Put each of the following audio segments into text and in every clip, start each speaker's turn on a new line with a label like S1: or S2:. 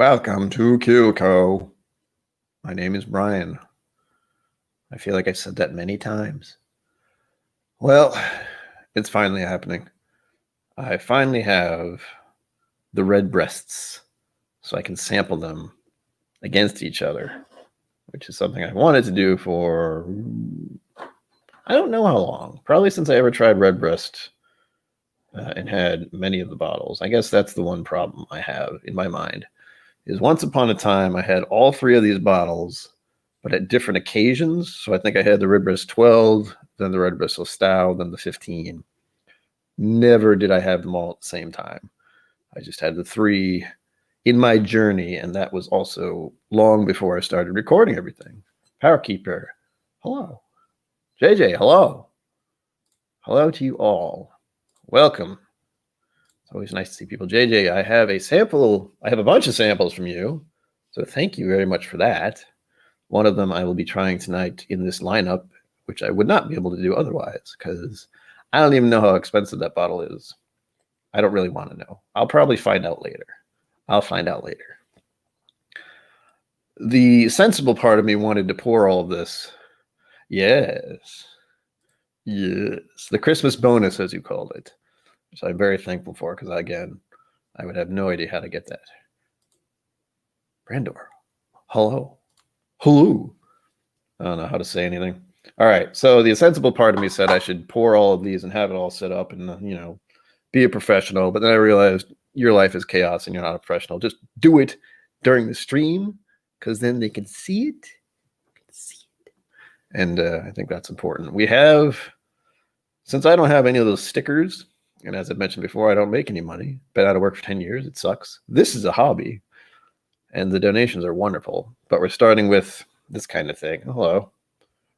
S1: Welcome to KIllco. My name is Brian. I feel like I've said that many times. Well, it's finally happening. I finally have the Redbreasts, so I can sample them against each other, which is something I wanted to do for, I don't know how long. Probably since I ever tried Redbreast and had many of the bottles. I guess that's the one problem I have in my mind. Is once upon a time I had all three of these bottles, but at different occasions. So I think I had the Redbreast 12, then the Redbreast Stout, then the 15. Never did I have them all at the same time. I just had the three in my journey, and that was also long before I started recording everything. Powerkeeper, hello. JJ, hello. Hello to you all. Welcome. Always nice to see people. JJ, I have a sample. I have a bunch of samples from you. So thank you very much for that. One of them I will be trying tonight in this lineup, which I would not be able to do otherwise because I don't even know how expensive that bottle is. I don't really want to know. I'll probably find out later. I'll find out later. The sensible part of me wanted to pour all of this. Yes. Yes. The Christmas bonus, as you called it. So I'm very thankful for, because again, I would have no idea how to get that. Brandor, hello. Hello. I don't know how to say anything. All right, so the sensible part of me said I should pour all of these and have it all set up and, be a professional. But then I realized your life is chaos and you're not a professional. Just do it during the stream, because then they can see it. And I think that's important. We have, since I don't have any of those stickers, and as I mentioned before, I don't make any money. Been out of work for 10 years. It sucks. This is a hobby. And the donations are wonderful. But we're starting with this kind of thing. Hello.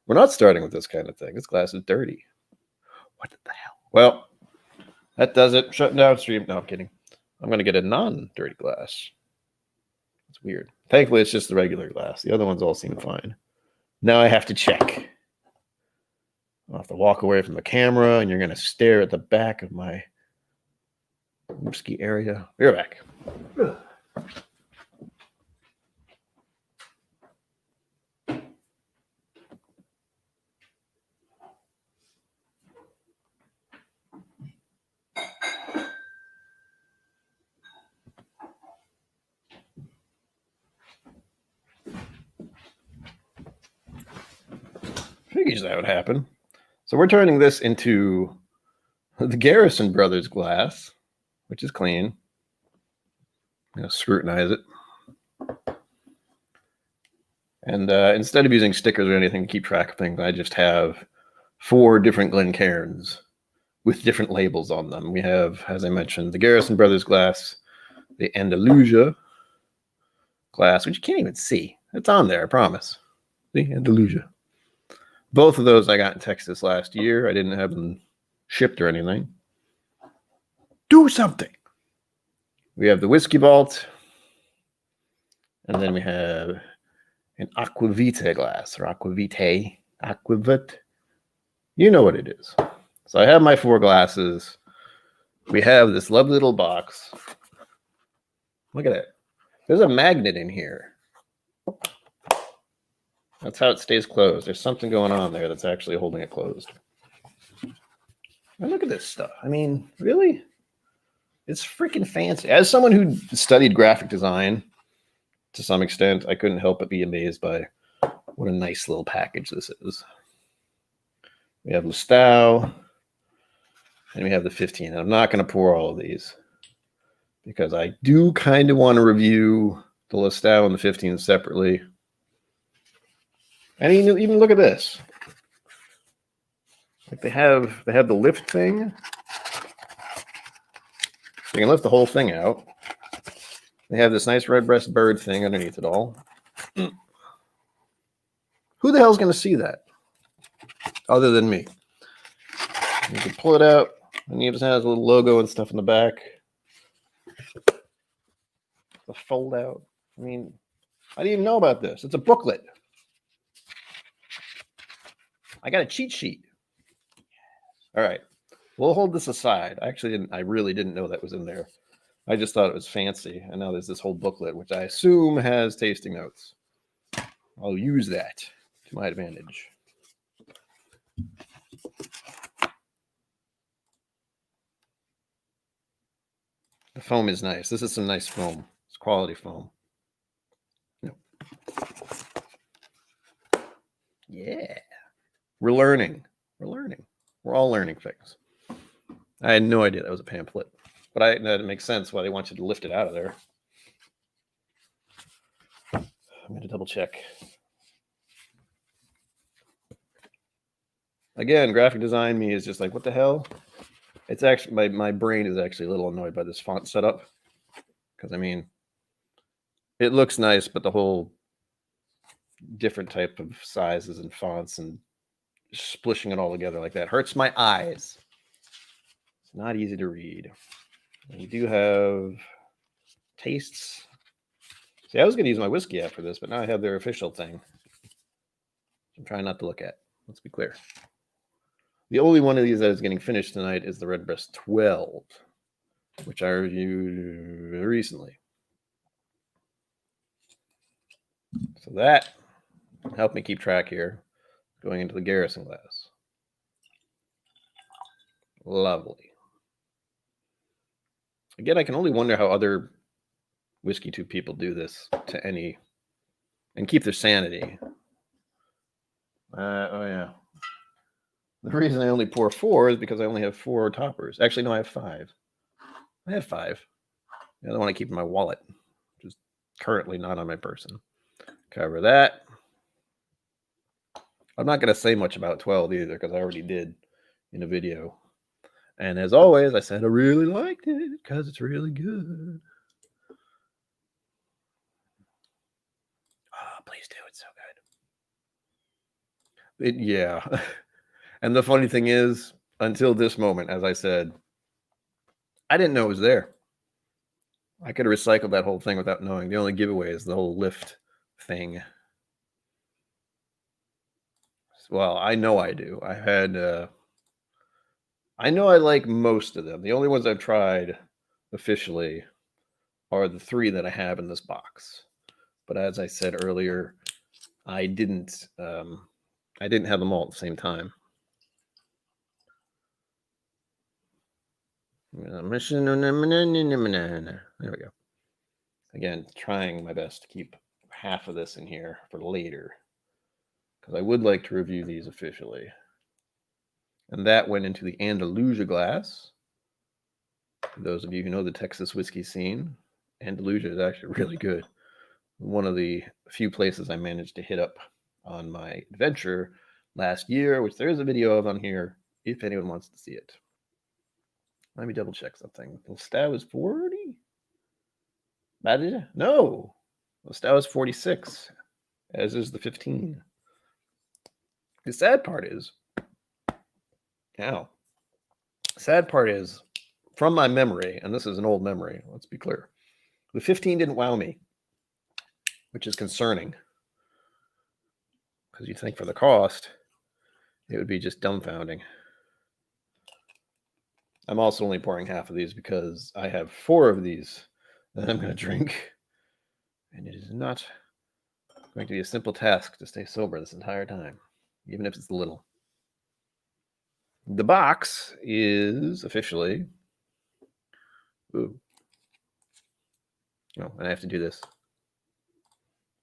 S1: We're not starting with this kind of thing. This glass is dirty. What the hell? Well, that does it. Shutting down stream. No, I'm kidding. I'm going to get a non-dirty glass. It's weird. Thankfully, it's just the regular glass. The other ones all seem fine. Now I have to check. I'll have to walk away from the camera, and you're going to stare at the back of my whiskey area. We're back. Figures that would happen. So we're turning this into the Garrison Brothers glass, which is clean. I'm going to scrutinize it. And instead of using stickers or anything to keep track of things, I just have 4 different Glencairns with different labels on them. We have, as I mentioned, the Garrison Brothers glass, the Andalusia glass, which you can't even see. It's on there, I promise. The Andalusia. Both of those I got in Texas last year. I didn't have them shipped or anything. Do something. We have the Whiskey Vault. And then we have an Aquavite glass, or Aquavite. You know what it is. So I have my 4 glasses. We have this lovely little box. Look at it. There's a magnet in here. That's how it stays closed. There's something going on there that's actually holding it closed. And look at this stuff. I mean, really? It's freaking fancy. As someone who studied graphic design to some extent, I couldn't help but be amazed by what a nice little package this is. We have Stout, and we have the 15. And I'm not going to pour all of these because I do kind of want to review the Stout and the 15 separately. And even look at this. Like they have the lift thing. So you can lift the whole thing out. They have this nice Redbreast bird thing underneath it all. Who the hell's going to see that? Other than me. You can pull it out, and it just has a little logo and stuff in the back. The fold out. I mean, I didn't even know about this. It's a booklet. I got a cheat sheet. All right. We'll hold this aside. I really didn't know that was in there. I just thought it was fancy. And now there's this whole booklet, which I assume has tasting notes. I'll use that to my advantage. The foam is nice. This is some nice foam. It's quality foam. Yeah. We're learning. We're all learning things. I had no idea that was a pamphlet. But that makes sense why they want you to lift it out of there. I'm going to double check. Again, graphic design me is just like, what the hell? It's actually, my brain is actually a little annoyed by this font setup. Because, I mean, it looks nice, but the whole different type of sizes and fonts and splishing it all together like that hurts my eyes. It's not easy to read. And we do have tastes. See, I was going to use my Whizzky app for this, but now I have their official thing. I'm trying not to look at. Let's be clear. The only one of these that is getting finished tonight is the Redbreast 12, which I reviewed recently. So that helped me keep track here, going into the Garrison glass. Lovely. Again, I can only wonder how other Whiskey Tube people do this to any and keep their sanity. Oh yeah. The reason I only pour 4 is because I only have 4 toppers. Actually, no, I have 5. I have 5. The other one I keep in my wallet, which is currently not on my person. Cover that. I'm not going to say much about 12 either because I already did in a video. And as always, I said I really liked it because it's really good. Oh, please do. It's so good. Yeah. And the funny thing is, until this moment, as I said, I didn't know it was there. I could have recycled that whole thing without knowing. The only giveaway is the whole lift thing. Well, I know I do. I had, I know I like most of them. The only ones I've tried officially are the 3 that I have in this box. But as I said earlier, I didn't have them all at the same time. There we go. Again, trying my best to keep half of this in here for later, because I would like to review these officially. And that went into the Andalusia glass. For those of you who know the Texas whiskey scene, Andalusia is actually really good. One of the few places I managed to hit up on my adventure last year, which there is a video of on here if anyone wants to see it. Let me double check something. Lestau is 40? No. Lestau is 46, as is the 15. The sad part is, from my memory, and this is an old memory, let's be clear, the 15 didn't wow me, which is concerning. Because you'd think for the cost, it would be just dumbfounding. I'm also only pouring half of these because I have 4 of these that I'm going to drink. And it is not going to be a simple task to stay sober this entire time, even if it's little. The box is officially... Ooh. Oh, and I have to do this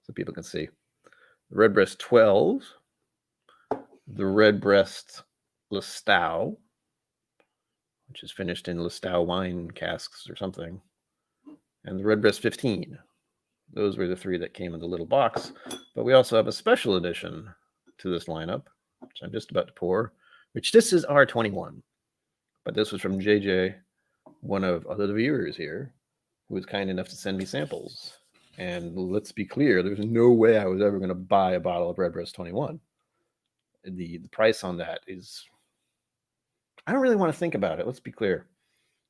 S1: so people can see. The Redbreast 12, the Redbreast Lestau, which is finished in Lestau wine casks or something, and the Redbreast 15. Those were the 3 that came in the little box. But we also have a special edition to this lineup, which I'm just about to pour, which this is R21. But this was from JJ, one of other viewers here, who was kind enough to send me samples. And let's be clear, there's no way I was ever going to buy a bottle of Redbreast 21. The price on that is... I don't really want to think about it. Let's be clear.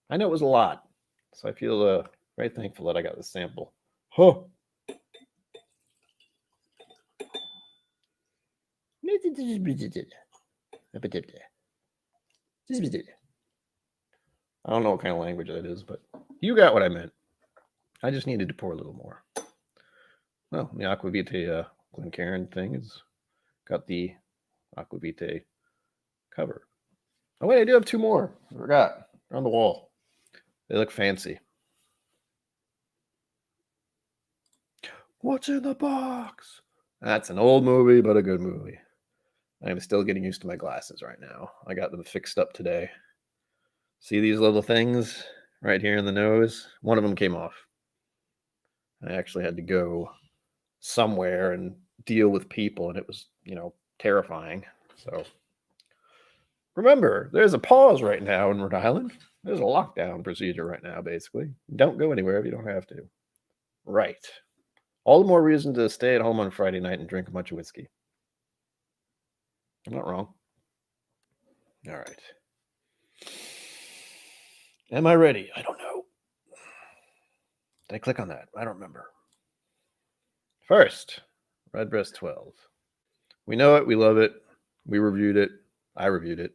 S1: I know it was a lot. So I feel very thankful that I got this sample. Huh. I don't know what kind of language that is, but you got what I meant. I just needed to pour a little more. Well, the Aquavitae Glencairn thing has got the Aquavitae cover. Oh, wait, I do have two more. I forgot. They're on the wall. They look fancy. What's in the box? That's an old movie, but a good movie. I am still getting used to my glasses right now. I got them fixed up today. See these little things right here in the nose? One of them came off. I actually had to go somewhere and deal with people, and it was, terrifying. So remember, there's a pause right now in Rhode Island. There's a lockdown procedure right now, basically. Don't go anywhere if you don't have to. Right. All the more reason to stay at home on Friday night and drink a bunch of whiskey. I'm not wrong. All right. Am I ready? I don't know. Did I click on that? I don't remember. First, Redbreast 12. We know it. We love it. We reviewed it. I reviewed it.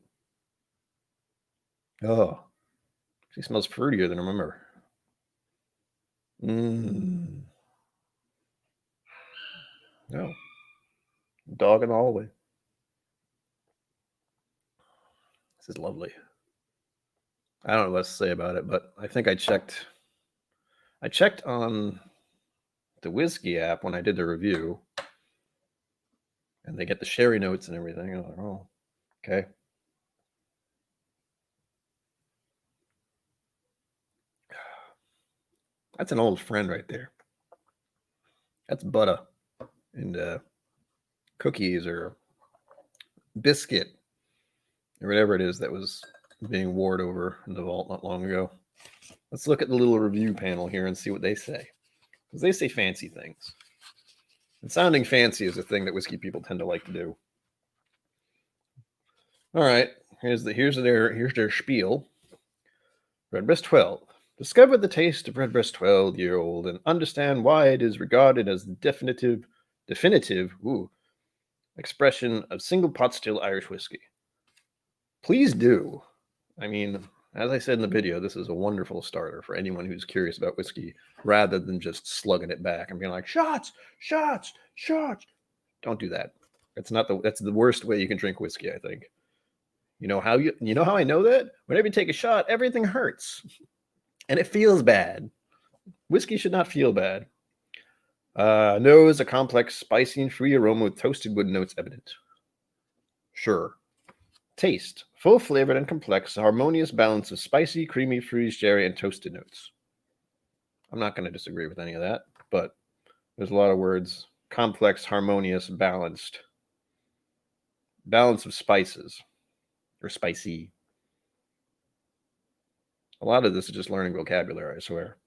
S1: Oh, she smells fruitier than I remember. No. Dog in the hallway. This is lovely. I don't know what to say about it, but I think I checked on the Whizzky app when I did the review, and they get the sherry notes and everything. I was like, oh, okay. That's an old friend right there. That's butter and cookies or biscuit or whatever it is that was being warred over in the vault not long ago. Let's look at the little review panel here and see what they say. Because they say fancy things. And sounding fancy is a thing that whiskey people tend to like to do. All right, here's their spiel. Redbreast 12. Discover the taste of Redbreast 12-year-old and understand why it is regarded as definitive expression of single pot still Irish whiskey. Please do. I mean, as I said in the video, this is a wonderful starter for anyone who's curious about whiskey rather than just slugging it back and being like, shots, shots, shots. Don't do that. That's the worst way you can drink whiskey, I think. You know how I know that? Whenever you take a shot, everything hurts. And it feels bad. Whiskey should not feel bad. Nose, a complex, spicy, and fruity aroma with toasted wood notes evident. Sure. Taste, full flavored and complex, a harmonious balance of spicy, creamy, fruity, sherry, and toasted notes. I'm not going to disagree with any of that, but there's a lot of words. Complex, harmonious, balanced. Balance of spices. Or spicy. A lot of this is just learning vocabulary, I swear.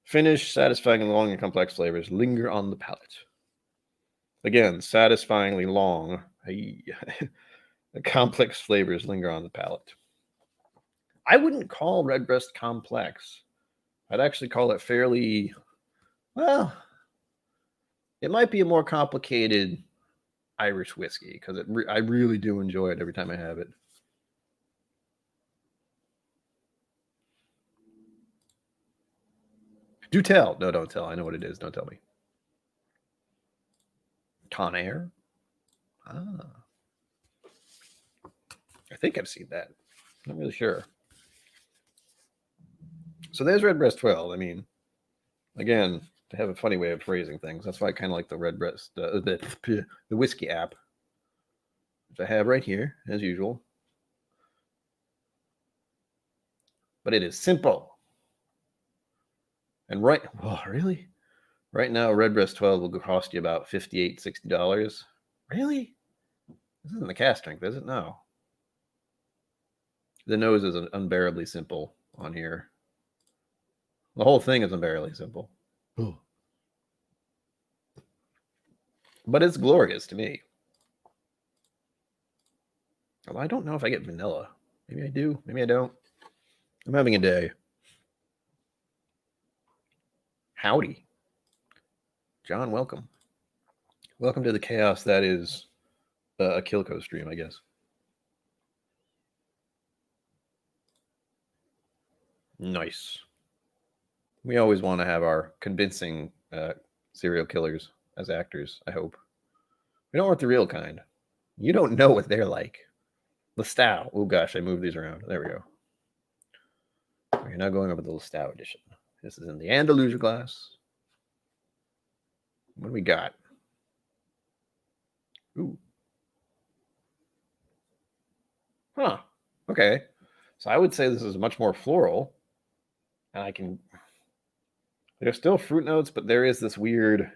S1: Finish, satisfying, long, and complex flavors linger on the palate. Again, satisfyingly long. The complex flavors linger on the palate. I wouldn't call Redbreast complex. I'd actually call it fairly, well, it might be a more complicated Irish whiskey because I really do enjoy it every time I have it. Do tell. No, don't tell. I know what it is. Don't tell me. Conair? Ah. I think I've seen that. I'm not really sure. So there's Redbreast 12. I mean, again, they have a funny way of phrasing things. That's why I kind of like the Redbreast, the Whizzky app, which I have right here, as usual. But it is simple. And really? Right now, Redbreast 12 will cost you about $58, $60. Really? This isn't the cast strength, is it? No. The nose is unbearably simple on here. The whole thing is unbearably simple. But it's glorious to me. Well, I don't know if I get vanilla. Maybe I do. Maybe I don't. I'm having a day. Howdy. John, welcome. Welcome to the chaos that is a KIllco stream, I guess. Nice. We always want to have our convincing serial killers as actors, I hope. We don't want the real kind. You don't know what they're like. Lestat. Oh gosh, I moved these around. There we go. We're now going over the Lestat edition. This is in the Andalusia glass. What do we got? Ooh. Huh. Okay. So I would say this is much more floral. And I can... There's still fruit notes, but there is this weird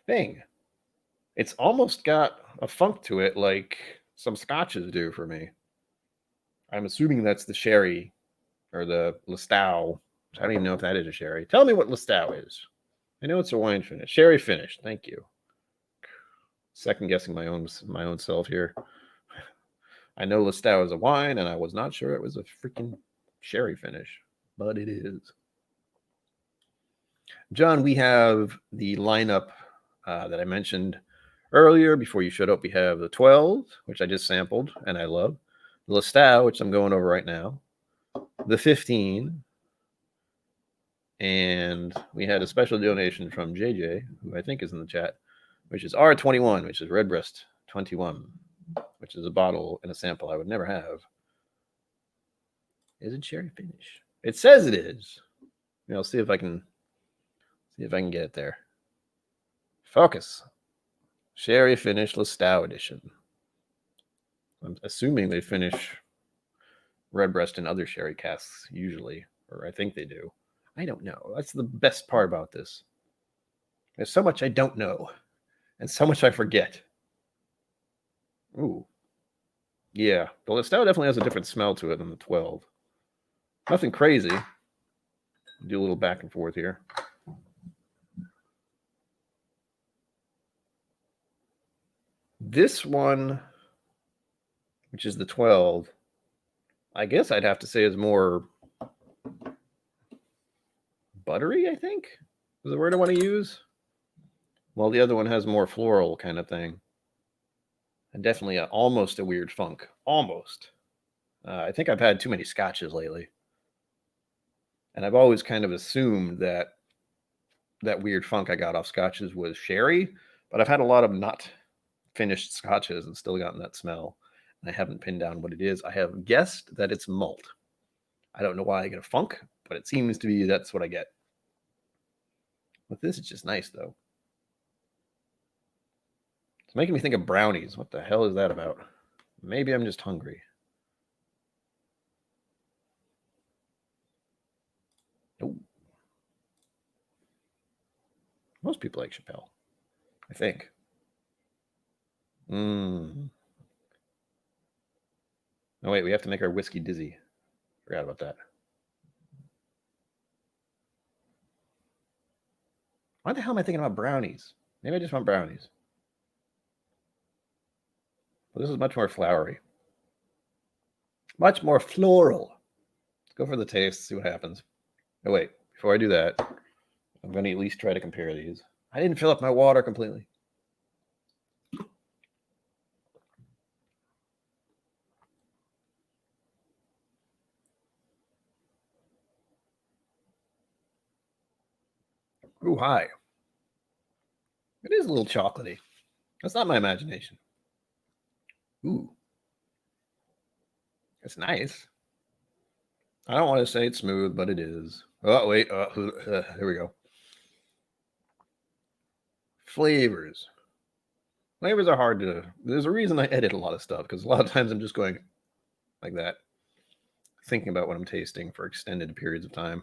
S1: thing. It's almost got a funk to it like some scotches do for me. I'm assuming that's the sherry or the Lestat. I don't even know if that is a sherry. Tell me what Lestat is. I know it's a wine finish. Sherry finish. Thank you. Second guessing my own self here. I know Lestat is a wine, and I was not sure it was a freaking sherry finish, but it is. John, we have the lineup that I mentioned earlier before you showed up. We have the 12, which I just sampled and I love. The Lestat, which I'm going over right now. The 15. And we had a special donation from JJ, who I think is in the chat, which is R21, which is Redbreast 21, which is a bottle and a sample I would never have. Is it cherry finish? It says it is. I'll see if I can get it there. Focus. Sherry finish Lestat edition. I'm assuming they finish Redbreast in other sherry casks usually, or I think they do. I don't know. That's the best part about this. There's so much I don't know, and so much I forget. Ooh. Yeah, the Lestat definitely has a different smell to it than the 12. Nothing crazy. Do a little back and forth here. This one, which is the 12, I guess I'd have to say is more buttery, I think, is the word I want to use. While the other one has more floral kind of thing. And definitely almost a weird funk. Almost. I think I've had too many scotches lately. And I've always kind of assumed that weird funk I got off scotches was sherry, but I've had a lot of not finished scotches and still gotten that smell. And I haven't pinned down what it is. I have guessed that it's malt. I don't know why I get a funk, but it seems to be that's what I get. But this is just nice, though. It's making me think of brownies. What the hell is that about? Maybe I'm just hungry. Oh. Most people like Chappelle, I think. Oh, wait, we have to make our whiskey dizzy. Forgot about that. Why the hell am I thinking about brownies? Maybe I just want brownies. Well, this is much more flowery. Much more floral. Let's go for the taste, see what happens. Oh, wait, before I do that, I'm going to at least try to compare these. I didn't fill up my water completely. Ooh, hi. It is a little chocolatey. That's not my imagination. Ooh. It's nice. I don't want to say it's smooth, but it is. Oh, wait. Here we go. Flavors. Flavors are hard to... There's a reason I edit a lot of stuff, because a lot of times I'm just going like that, thinking about what I'm tasting for extended periods of time.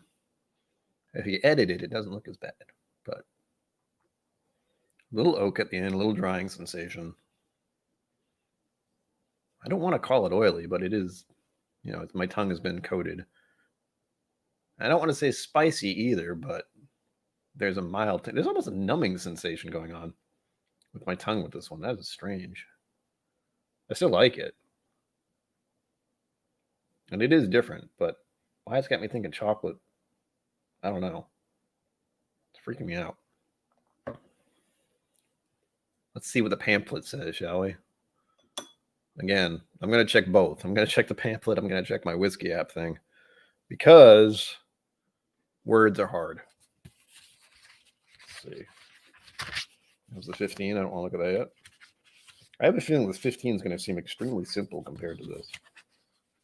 S1: If you edit it, it doesn't look as bad. But a little oak at the end, a little drying sensation. I don't want to call it oily, but it is, my tongue has been coated. I don't want to say spicy either, but there's a mild, there's almost a numbing sensation going on with my tongue with this one. That is strange. I still like it. And it is different, but why it's got me thinking chocolate, I don't know. It's freaking me out. Let's see what the pamphlet says, shall we? Again, I'm going to check both. I'm going to check the pamphlet. I'm going to check my Whizzky App thing because words are hard. Let's see. That was the 15. I don't want to look at that yet. I have a feeling this 15 is going to seem extremely simple compared to this.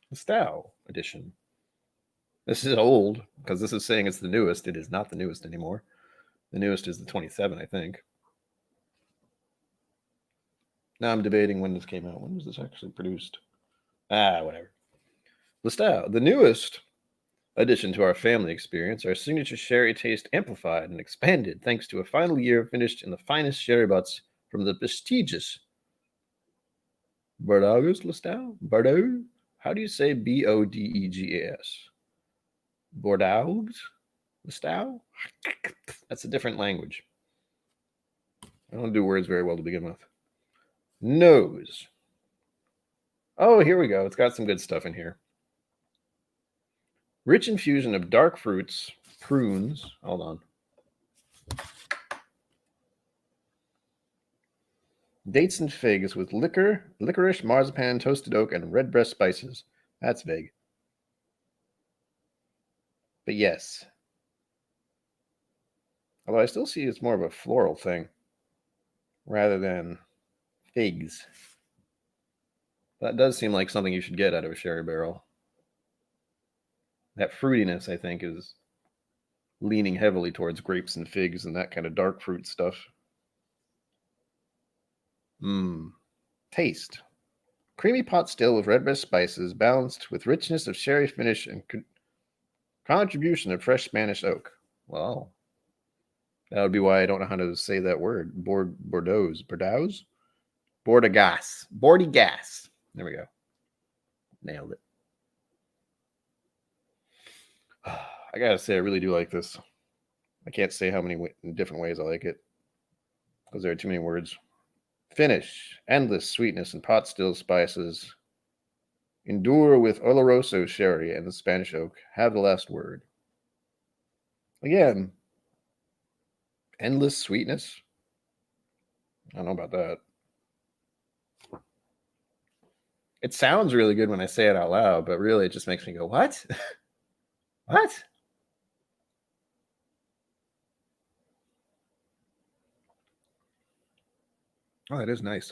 S1: The Stow edition. This is old because this is saying it's the newest. It is not the newest anymore. The newest is the 27, I think. Now I'm debating when this came out. When was this actually produced? Whatever. The Stow, the newest addition to our family experience, our signature sherry taste amplified and expanded thanks to a final year finished in the finest sherry butts from the prestigious Bordeaux Lestau? Bordeaux? How do you say Bodegas? Bordeaux Lestau? That's a different language. I don't do words very well to begin with. Nose. Oh, here we go. It's got some good stuff in here. Rich infusion of dark fruits, prunes. Hold on. Dates and figs with licorice, marzipan, toasted oak, and redbreast spices. That's vague. But yes. Although I still see it's more of a floral thing rather than figs. That does seem like something you should get out of a sherry barrel. That fruitiness, I think, is leaning heavily towards grapes and figs and that kind of dark fruit stuff. Taste. Creamy pot still with redbreast spices, balanced with richness of sherry finish and contribution of fresh Spanish oak. Well, that would be why I don't know how to say that word. Bordeaux. Bordegas. There we go. Nailed it. I gotta say, I really do like this. I can't say how many different ways I like it because there are too many words. Finish. Endless sweetness and pot still spices. Endure with Oloroso sherry and the Spanish oak. Have the last word. Again, endless sweetness. I don't know about that. It sounds really good when I say it out loud, but really it just makes me go, what? What? Oh, that is nice.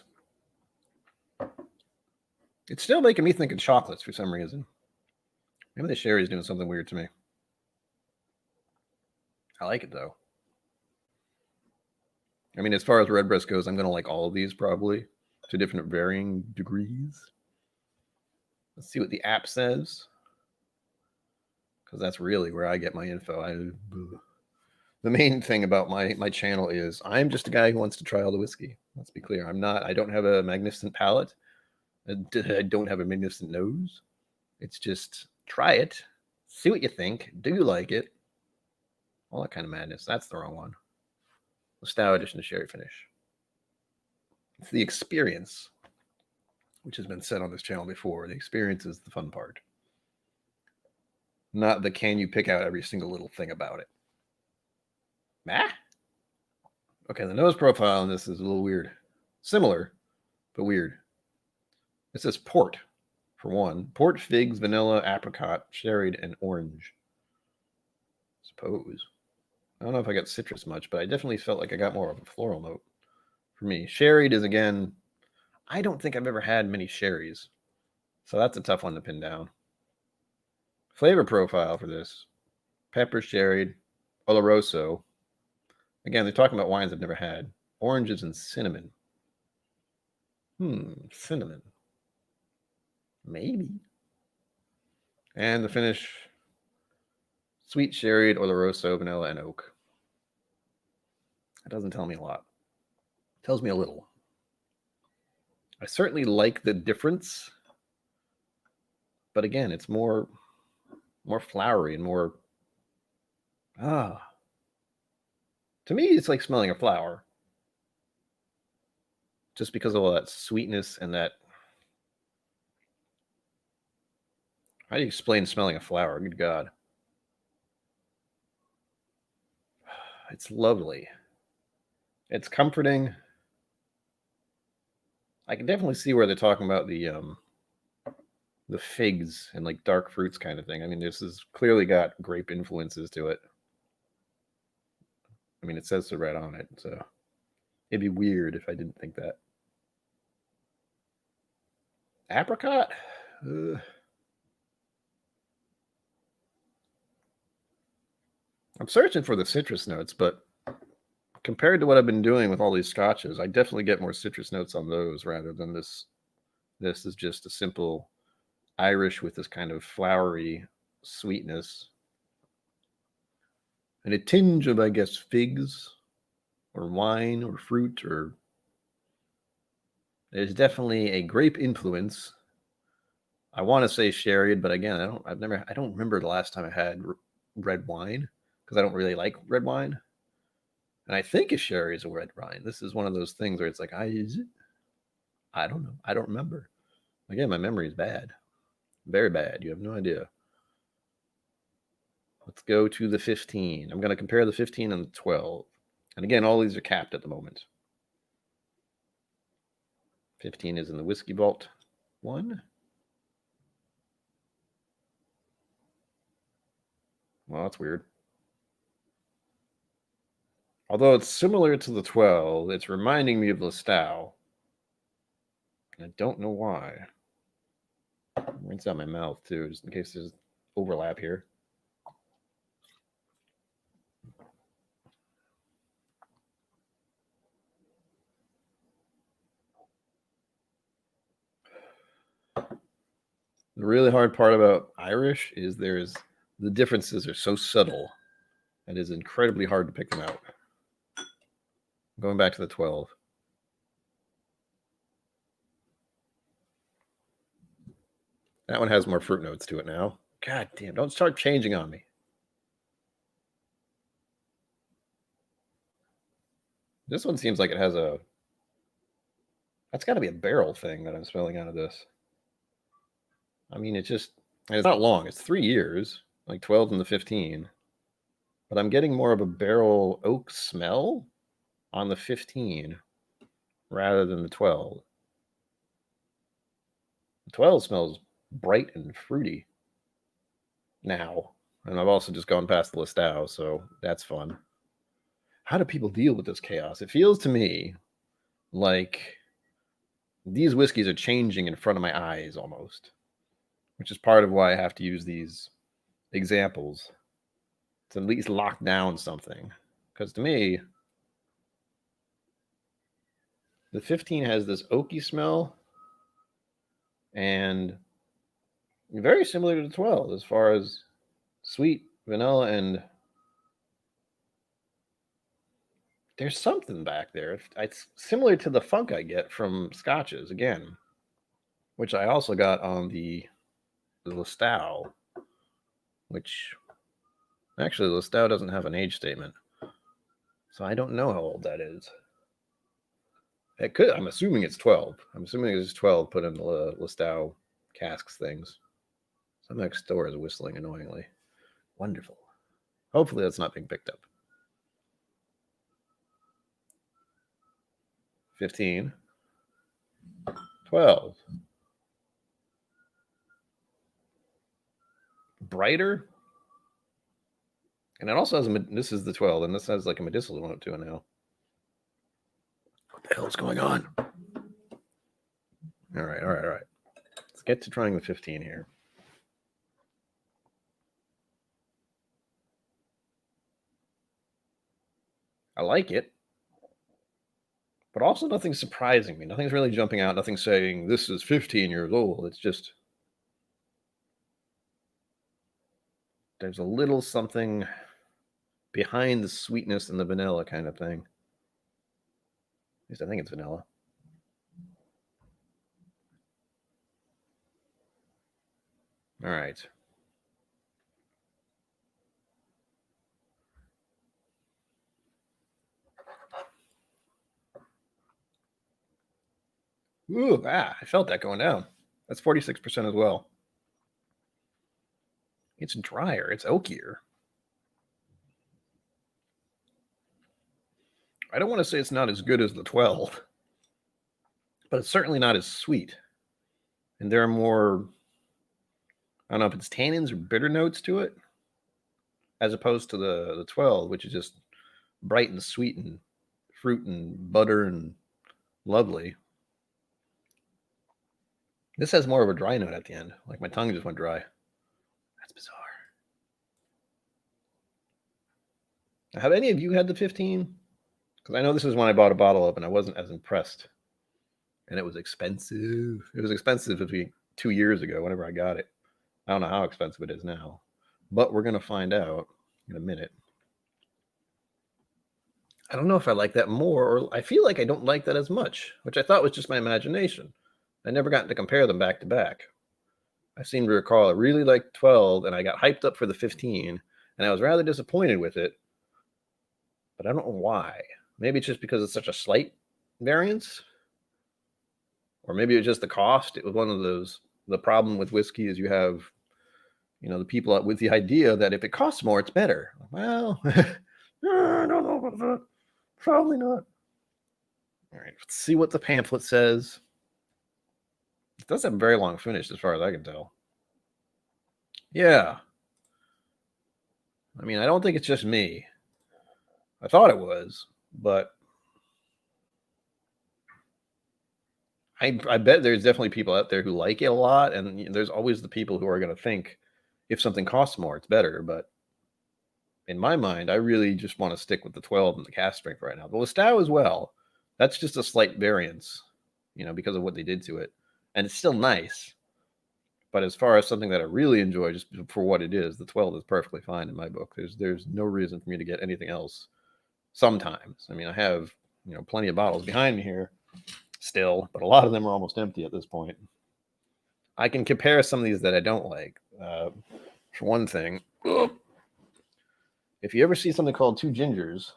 S1: It's still making me think of chocolates for some reason. Maybe the sherry is doing something weird to me. I like it though. I mean, as far as Redbreast goes, I'm going to like all of these probably to different varying degrees. Let's see what the app says. Because that's really where I get my info. The main thing about my channel is I'm just a guy who wants to try all the whiskey. Let's be clear. I don't have a magnificent palate. I don't have a magnificent nose. It's just try it, see what you think. Do you like it? All that kind of madness. That's the wrong one. The Stout Edition of Sherry Finish. It's the experience, which has been said on this channel before. The experience is the fun part. Not the can you pick out every single little thing about it. Okay, the nose profile on this is a little weird. Similar, but weird. It says port, for one. Port, figs, vanilla, apricot, sherried, and orange. Suppose. I don't know if I got citrus much, but I definitely felt like I got more of a floral note for me. Sherried is, again, I don't think I've ever had many sherries. So that's a tough one to pin down. Flavor profile for this. Pepper sherried, Oloroso. Again, they're talking about wines I've never had. Oranges and cinnamon. Cinnamon. Maybe. And the finish, sweet sherried, Oloroso, vanilla, and oak. That doesn't tell me a lot. It tells me a little. I certainly like the difference. But again, it's more flowery and more... To me, it's like smelling a flower. Just because of all that sweetness and that... How do you explain smelling a flower? Good God. It's lovely. It's comforting. I can definitely see where they're talking about the figs and like dark fruits kind of thing. I mean, this has clearly got grape influences to it. I mean, it says so right on it, so it'd be weird if I didn't think that. Apricot? I'm searching for the citrus notes, but compared to what I've been doing with all these scotches, I definitely get more citrus notes on those rather than this. This is just a simple Irish with this kind of flowery sweetness and a tinge of, I guess, figs or wine or fruit, or there's definitely a grape influence. I want to say sherry, but again, I don't remember the last time I had red wine because I don't really like red wine. And I think a sherry is a red wine. This is one of those things where it's like, I don't know. I don't remember. Again, my memory is bad. Very bad. You have no idea. Let's go to the 15. I'm going to compare the 15 and the 12. And again, all these are capped at the moment. 15 is in the Whiskey Vault 1. Well, that's weird. Although it's similar to the 12, it's reminding me of Lestau. I don't know why. Rinse out my mouth, too, just in case there's overlap here. The really hard part about Irish is the differences are so subtle. It is incredibly hard to pick them out. Going back to the 12. That one has more fruit notes to it now. God damn, don't start changing on me. This one seems like it has a... That's got to be a barrel thing that I'm smelling out of this. I mean, it's not long. It's 3 years, like 12 and the 15. But I'm getting more of a barrel oak smell on the 15 rather than the 12. The 12 smells bright and fruity now. And I've also just gone past the Lestau, so that's fun. How do people deal with this chaos? It feels to me like these whiskeys are changing in front of my eyes almost, which is part of why I have to use these examples to at least lock down something. Because to me, the 15 has this oaky smell and very similar to the 12 as far as sweet vanilla, and there's something back there. It's similar to the funk I get from scotches, again, which I also got on the Lestau, which actually Lestau doesn't have an age statement, so I don't know how old that is. It could. I'm assuming it's 12. I'm assuming it's 12 put in the Lestau casks things. Some next door is whistling annoyingly. Wonderful. Hopefully that's not being picked up. 15. 12. Brighter. And it also has this is the 12, and this has like a medicinal note to it now. What the hell is going on? All right. Let's get to trying the 15 here. I like it, but also nothing's surprising me. Nothing's really jumping out. Nothing's saying this is 15 years old. It's just there's a little something behind the sweetness and the vanilla kind of thing. At least I think it's vanilla. All right. Ooh, I felt that going down. That's 46% as well. It's drier. It's oakier. I don't want to say it's not as good as the 12. but it's certainly not as sweet. And there are more, I don't know if it's tannins or bitter notes to it, as opposed to the 12, which is just bright and sweet and fruit and butter and lovely. This has more of a dry note at the end. Like my tongue just went dry. That's bizarre. Have any of you had the 15? Because I know this is when I bought a bottle of and I wasn't as impressed. And it was expensive. It was expensive 2 years ago whenever I got it. I don't know how expensive it is now. But we're going to find out in a minute. I don't know if I like that more, or I feel like I don't like that as much, which I thought was just my imagination. I never got to compare them back to back. I seem to recall I really liked 12, and I got hyped up for the 15, and I was rather disappointed with it, but I don't know why. Maybe it's just because it's such a slight variance, or maybe it's just the cost. It was one of those, the problem with whiskey is you have, the people with the idea that if it costs more, it's better. Well, I don't know about that. Probably not. All right, let's see what the pamphlet says. It does have a very long finish as far as I can tell. Yeah. I mean, I don't think it's just me. I thought it was, but I bet there's definitely people out there who like it a lot, and there's always the people who are going to think if something costs more, it's better. But in my mind, I really just want to stick with the 12 and the cask strength right now. The Lestau as well. That's just a slight variance, because of what they did to it. And it's still nice. But as far as something that I really enjoy, just for what it is, the 12 is perfectly fine in my book. There's no reason for me to get anything else sometimes. I mean, I have, plenty of bottles behind me here still, but a lot of them are almost empty at this point. I can compare some of these that I don't like. For one thing, if you ever see something called Two Gingers,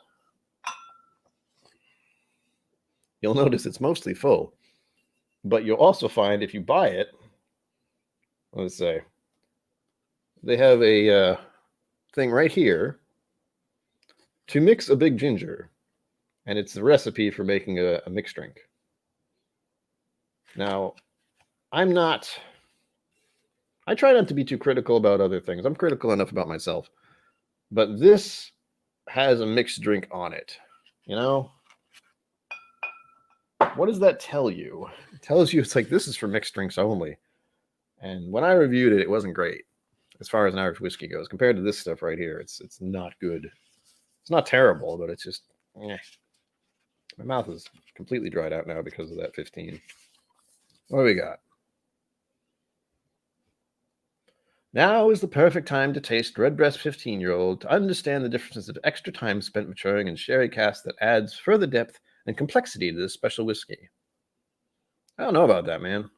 S1: you'll notice it's mostly full. But you'll also find if you buy it, let's say, they have a thing right here to mix a big ginger. And it's the recipe for making a mixed drink. Now, I try not to be too critical about other things. I'm critical enough about myself. But this has a mixed drink on it. What does that tell you? It tells you it's like, this is for mixed drinks only. And when I reviewed it, it wasn't great as far as an Irish whiskey goes. Compared to this stuff right here, it's not good. It's not terrible, but it's just, My mouth is completely dried out now because of that 15. What do we got? Now is the perfect time to taste Redbreast 15-year-old to understand the differences of extra time spent maturing in sherry cask that adds further depth and complexity to this special whiskey. I don't know about that, man.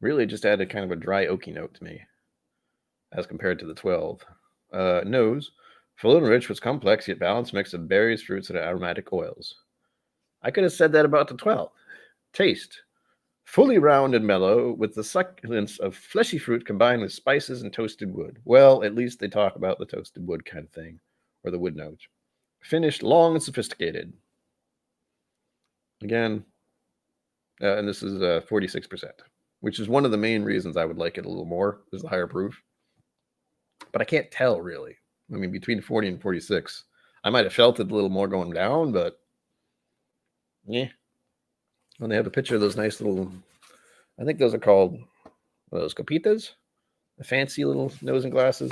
S1: Really just added kind of a dry oaky note to me as compared to the 12. Nose, full and rich with complex yet balanced mix of berries, fruits, and aromatic oils. I could have said that about the 12. Taste, fully round and mellow, with the succulence of fleshy fruit combined with spices and toasted wood. Well, at least they talk about the toasted wood kind of thing, or the wood note. Finished long and sophisticated. Again, and this is 46%, which is one of the main reasons I would like it a little more, is the higher proof. But I can't tell, really. I mean, between 40 and 46. I might have felt it a little more going down, but yeah. When they have a picture of those nice little, I think those are called those copitas, the fancy little nose and glasses.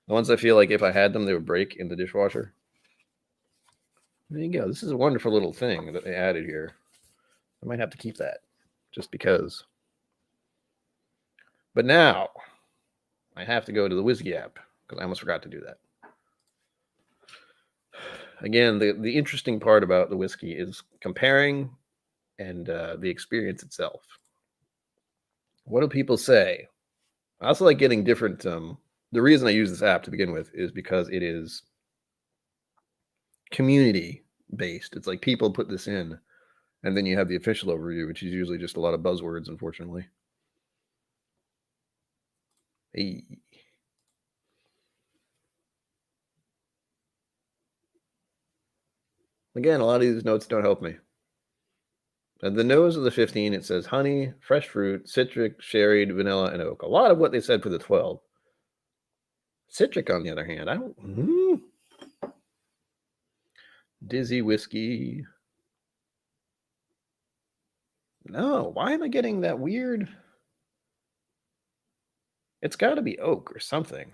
S1: The ones I feel like if I had them, they would break in the dishwasher. There you go. This is a wonderful little thing that they added here. I might have to keep that just because. But now I have to go to the Whizzky app because I almost forgot to do that. Again, the interesting part about the whiskey is comparing and the experience itself. What do people say? I also like getting different. The reason I use this app to begin with is because it is community based. It's like people put this in, and then you have the official overview, which is usually just a lot of buzzwords, unfortunately. Hey. Again, a lot of these notes don't help me. At the nose of the 15, it says honey, fresh fruit, citric, sherried, vanilla, and oak. A lot of what they said for the 12. Citric, on the other hand, I don't. Dizzy whiskey. No, why am I getting that weird? It's got to be oak or something.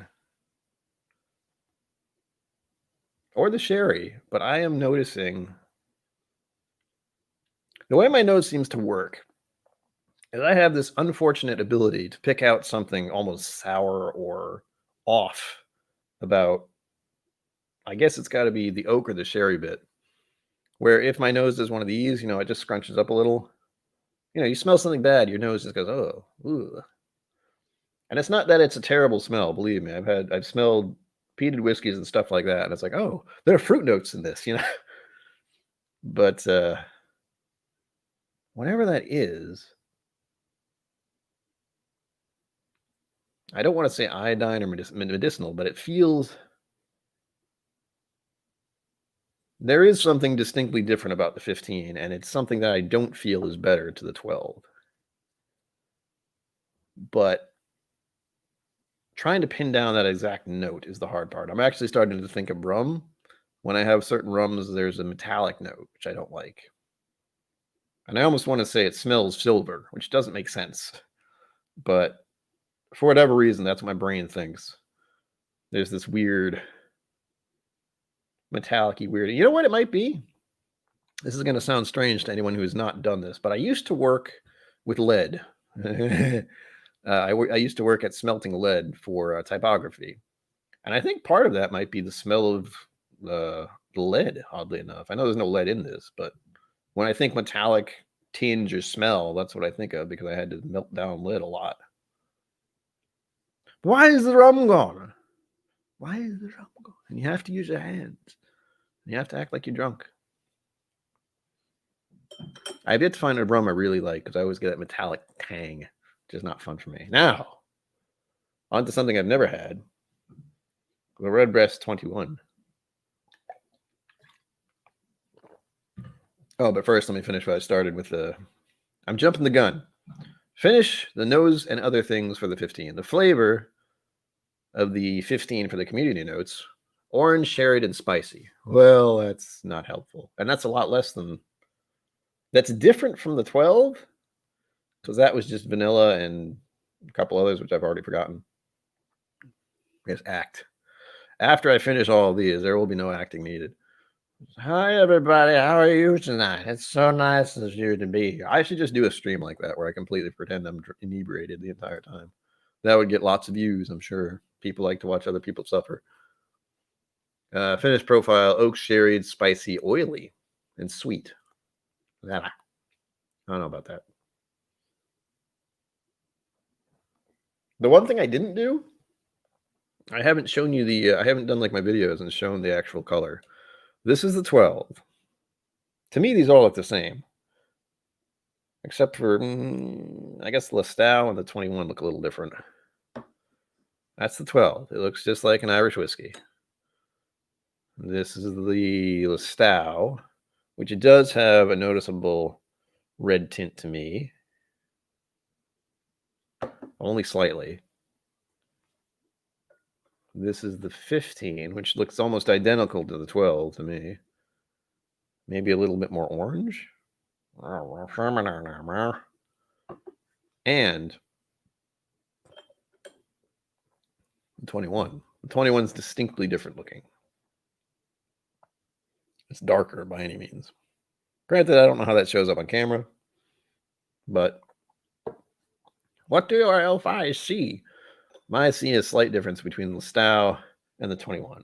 S1: Or the sherry, but I am noticing the way my nose seems to work is I have this unfortunate ability to pick out something almost sour or off about, I guess it's got to be the oak or the sherry bit. Where if my nose does one of these, it just scrunches up a little. You smell something bad, your nose just goes, oh, ooh. And it's not that it's a terrible smell, believe me. I've smelled peated whiskeys and stuff like that, and it's like, oh, there are fruit notes in this, But whatever that is, I don't want to say iodine or medicinal, but it feels there is something distinctly different about the 15, and it's something that I don't feel is better to the 12. But trying to pin down that exact note is the hard part. I'm actually starting to think of rum. When I have certain rums, there's a metallic note, which I don't like. And I almost want to say it smells silver, which doesn't make sense. But for whatever reason, that's what my brain thinks. There's this weird, metallic-y weird. You know what it might be? This is going to sound strange to anyone who has not done this, but I used to work with lead. I used to work at smelting lead for typography. And I think part of that might be the smell of the lead, oddly enough. I know there's no lead in this, but when I think metallic tinge or smell, that's what I think of because I had to melt down lead a lot. Why is the rum gone? Why is the rum gone? And you have to use your hands. You have to act like you're drunk. I've yet to find a rum I really like because I always get that metallic tang, which is not fun for me. Now, on to something I've never had. The Redbreast 21. Oh, but first, let me finish what I started with I'm jumping the gun. Finish the nose and other things for the 15. The flavor of the 15 for the community notes, orange, sherried, and spicy. Well, that's not helpful. And that's a lot less than... That's different from the 12, because that was just vanilla and a couple others, which I've already forgotten. Yes, act. After I finish all of these, there will be no acting needed. Hi, everybody. How are you tonight? It's so nice of you to be here. I should just do a stream like that where I completely pretend I'm inebriated the entire time. That would get lots of views, I'm sure. People like to watch other people suffer. Finished profile, oak, sherried, spicy, oily, and sweet. I don't know about that. The one thing I didn't do, I haven't shown you I haven't done like my videos and shown the actual color. This is the 12. To me, these all look the same. Except for, I guess the Lestau and the 21 look a little different. That's the 12. It looks just like an Irish whiskey. This is the Lestau, which it does have a noticeable red tint to me. Only slightly. This is the 15, which looks almost identical to the 12 to me. Maybe a little bit more orange. And the 21. The 21 is distinctly different looking. It's darker by any means. Granted, I don't know how that shows up on camera, but what do our elf eyes see? My see a slight difference between the Lestau and the 21.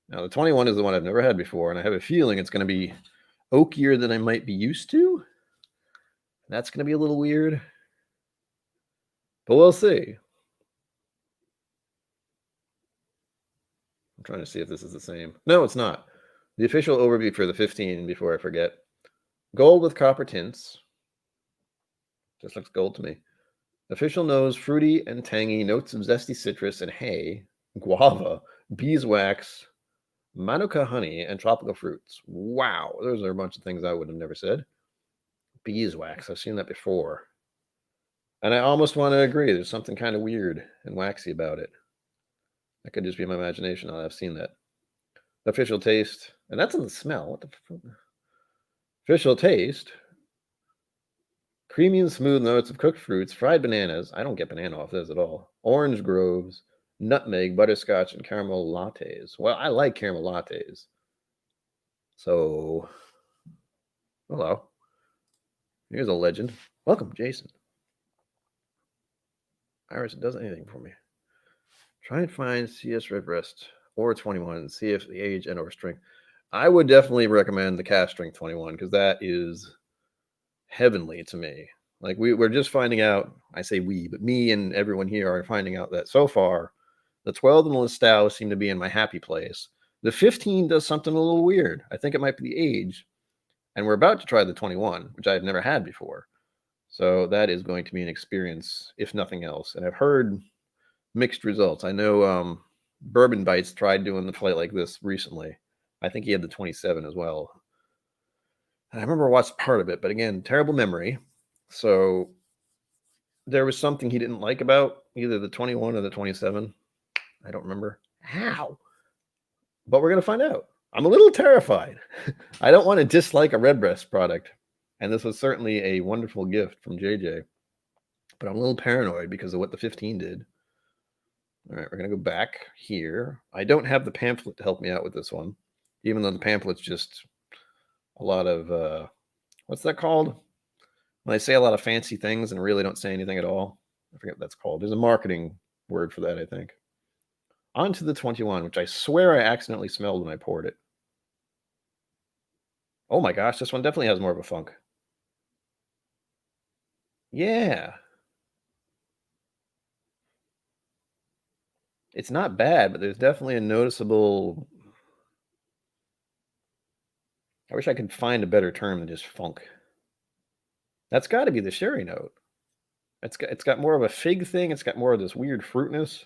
S1: Now, the 21 is the one I've never had before, and I have a feeling it's going to be oakier than I might be used to. That's going to be a little weird, but we'll see. I'm trying to see if this is the same. No, it's not. The official overview for the 15, before I forget. Gold with copper tints. Just looks gold to me. Official nose, fruity and tangy, notes of zesty citrus and hay, guava, beeswax, manuka honey, and tropical fruits. Wow, those are a bunch of things I would have never said. beeswax. I've seen that before. And I almost want to agree. There's something kind of weird and waxy about it. That could just be my imagination. I've seen that. Official taste. And that's in the smell. What the official taste. Creamy and smooth notes of cooked fruits, fried bananas. I don't get banana off this at all. Orange groves, nutmeg, butterscotch, and caramel lattes. Well, I like caramel lattes. So, hello. Here's a legend. Welcome, Jason. Iris does anything for me. Try and find CS Redbreast or 21 and see if the age and or strength. I would definitely recommend the cast strength 21 because that is heavenly to me. Like we're just finding out, I say we, but me and everyone here are finding out that so far, the 12 and the Listau seem to be in my happy place. The 15 does something a little weird. I think it might be the age. And we're about to try the 21, which I've never had before. So that is going to be an experience, if nothing else. And I've heard mixed results. I know Bourbon Bites tried doing the flight like this recently. I think he had the 27 as well. I remember watching part of it, but again, terrible memory. So there was something he didn't like about either the 21 or the 27. I don't remember how, but we're going to find out. I'm a little terrified. I don't want to dislike a Redbreast product. And this was certainly a wonderful gift from JJ, but I'm a little paranoid because of what the 15 did. All right, we're going to go back here. I don't have the pamphlet to help me out with this one, even though the pamphlet's just a lot of, what's that called? When they say a lot of fancy things and really don't say anything at all. I forget what that's called. There's a marketing word for that, I think. On to the 21, which I swear I accidentally smelled when I poured it. Oh my gosh, this one definitely has more of a funk. Yeah. It's not bad, but there's definitely a noticeable... I wish I could find a better term than just funk. That's got to be the sherry note. It's got more of a fig thing. It's got more of this weird fruitness.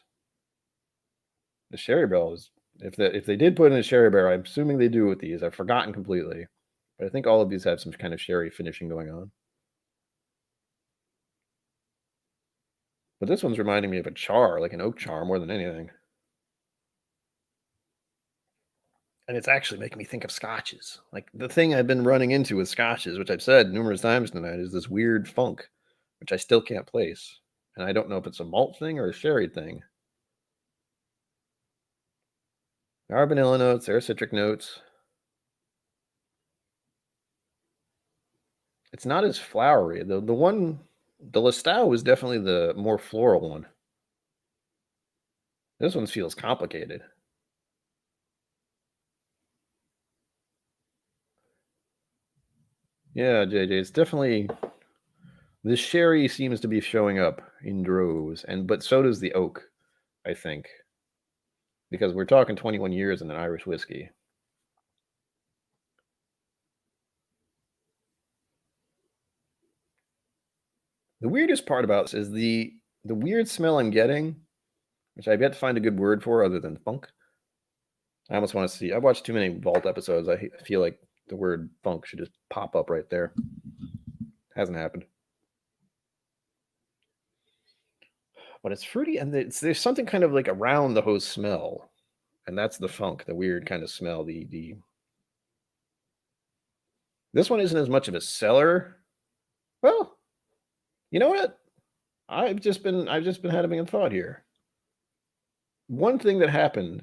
S1: The sherry barrel is, if they did put in a sherry barrel, I'm assuming they do with these. I've forgotten completely, but I think all of these have some kind of sherry finishing going on. But this one's reminding me of a char, like an oak char, more than anything. And it's actually making me think of scotches. Like the thing I've been running into with scotches, which I've said numerous times tonight, is this weird funk, which I still can't place. And I don't know if it's a malt thing or a sherry thing. There are vanilla notes, there are citric notes. It's not as flowery. The Listau is definitely the more floral one. This one feels complicated. Yeah, JJ, it's definitely... The sherry seems to be showing up in droves, but so does the oak, I think. Because we're talking 21 years in an Irish whiskey. The weirdest part about this is the weird smell I'm getting, which I've yet to find a good word for other than funk. I almost want to see... I've watched too many Vault episodes. I feel like the word funk should just pop up right there. Hasn't happened. But it's fruity, and there's something kind of like around the whole smell. And that's the funk, the weird kind of smell. This one isn't as much of a cellar. Well, you know what? I've just been having a thought here. One thing that happened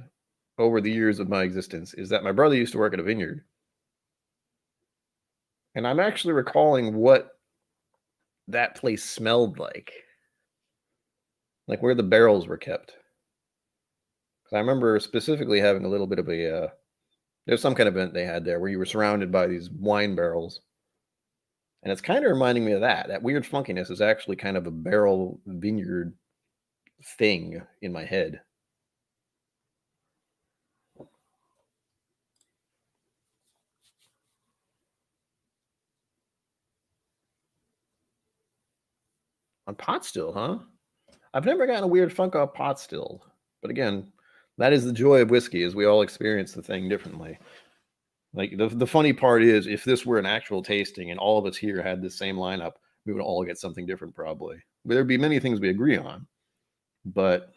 S1: over the years of my existence is that my brother used to work at a vineyard. And I'm actually recalling what that place smelled like where the barrels were kept. Because I remember specifically having a little bit of a, there's some kind of event they had there where you were surrounded by these wine barrels. And it's kind of reminding me of that. That weird funkiness is actually kind of a barrel vineyard thing in my head. On pot still, huh? I've never gotten a weird funk off pot still. But again, that is the joy of whiskey, is we all experience the thing differently. Like the funny part is, if this were an actual tasting and all of us here had the same lineup, we would all get something different probably. There'd be many things we agree on, but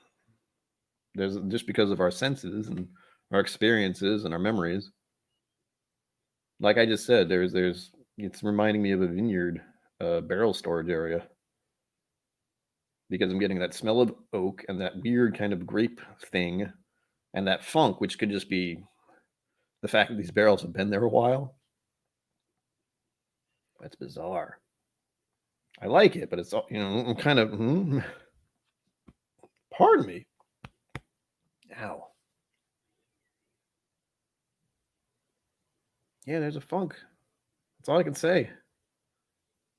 S1: there's just because of our senses and our experiences and our memories. Like I just said, there's it's reminding me of a vineyard barrel storage area because I'm getting that smell of oak and that weird kind of grape thing and that funk, which could just be the fact that these barrels have been there a while. That's bizarre. I like it, but it's, I'm kind of, pardon me. Ow. Yeah, there's a funk. That's all I can say. All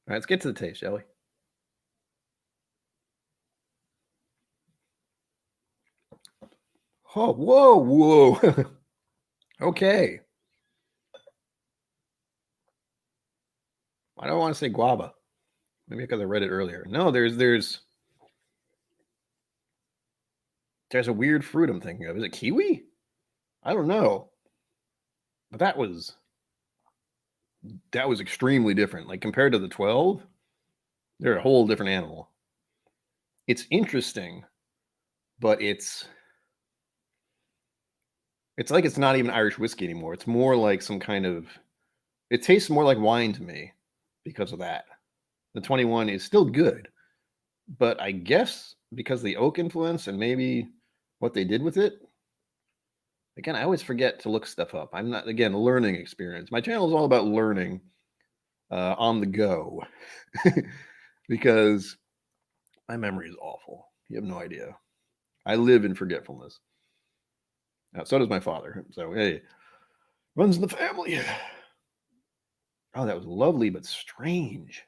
S1: right, let's get to the taste, shall we? Oh, whoa. Okay. I don't want to say guava. Maybe because I read it earlier. No, there's a weird fruit I'm thinking of. Is it kiwi? I don't know. But that was extremely different. Like compared to the 12, they're a whole different animal. It's interesting, but it's like it's not even Irish whiskey anymore. It's more like some kind of, it tastes more like wine to me because of that. The 21 is still good, but I guess because of the oak influence and maybe what they did with it. Again, I always forget to look stuff up. I'm not, again, learning experience. My channel is all about learning on the go because my memory is awful. You have no idea. I live in forgetfulness. So does my father. So, hey, runs in the family. Oh, that was lovely, but strange.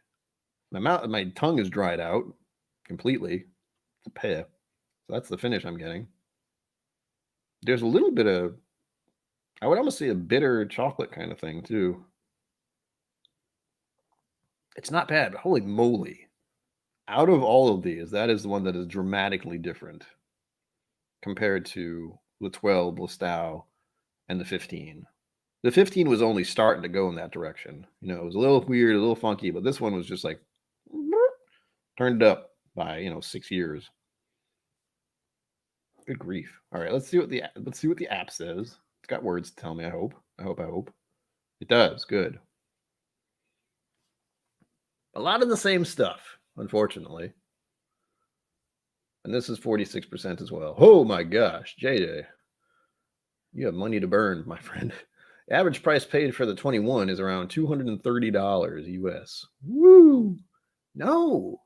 S1: My tongue is dried out completely. It's a pear. So that's the finish I'm getting. There's a little bit of, I would almost say a bitter chocolate kind of thing too. It's not bad, but holy moly. Out of all of these, that is the one that is dramatically different compared to the 12, Listau, and the 15. The 15 was only starting to go in that direction. It was a little weird, a little funky, but this one was just like turned up by 6 years. Good grief! All right, let's see what the app says. It's got words to tell me. I hope it does. Good. A lot of the same stuff, unfortunately. And this is 46% as well. Oh my gosh, JJ, you have money to burn, my friend. Average price paid for the 21 is around $230 US. Woo! No,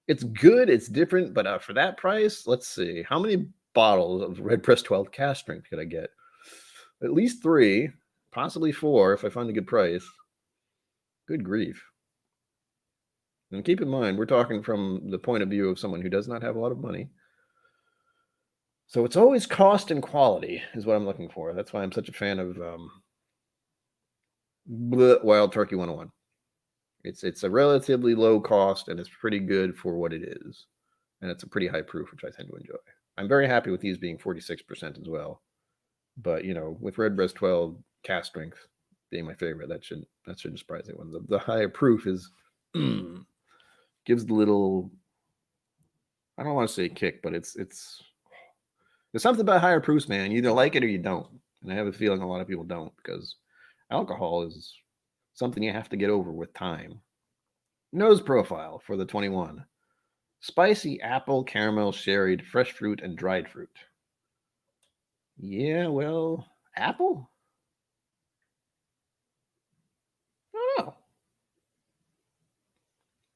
S1: it's good. It's different, but for that price, let's see. How many bottles of Redbreast 12 cask strength could I get? At least 3, possibly 4 if I find a good price. Good grief. And keep in mind, we're talking from the point of view of someone who does not have a lot of money. So it's always cost and quality is what I'm looking for. That's why I'm such a fan of Wild Turkey 101. It's a relatively low cost and it's pretty good for what it is. And it's a pretty high proof, which I tend to enjoy. I'm very happy with these being 46% as well. But with Redbreast 12 cask strength being my favorite, that shouldn't surprise anyone. The higher proof is gives the little, I don't want to say kick, but it's there's something about higher proofs, man. You either like it or you don't. And I have a feeling a lot of people don't because alcohol is something you have to get over with time. Nose profile for the 21. Spicy apple, caramel, sherried, fresh fruit, and dried fruit. Yeah, well, apple? I don't know.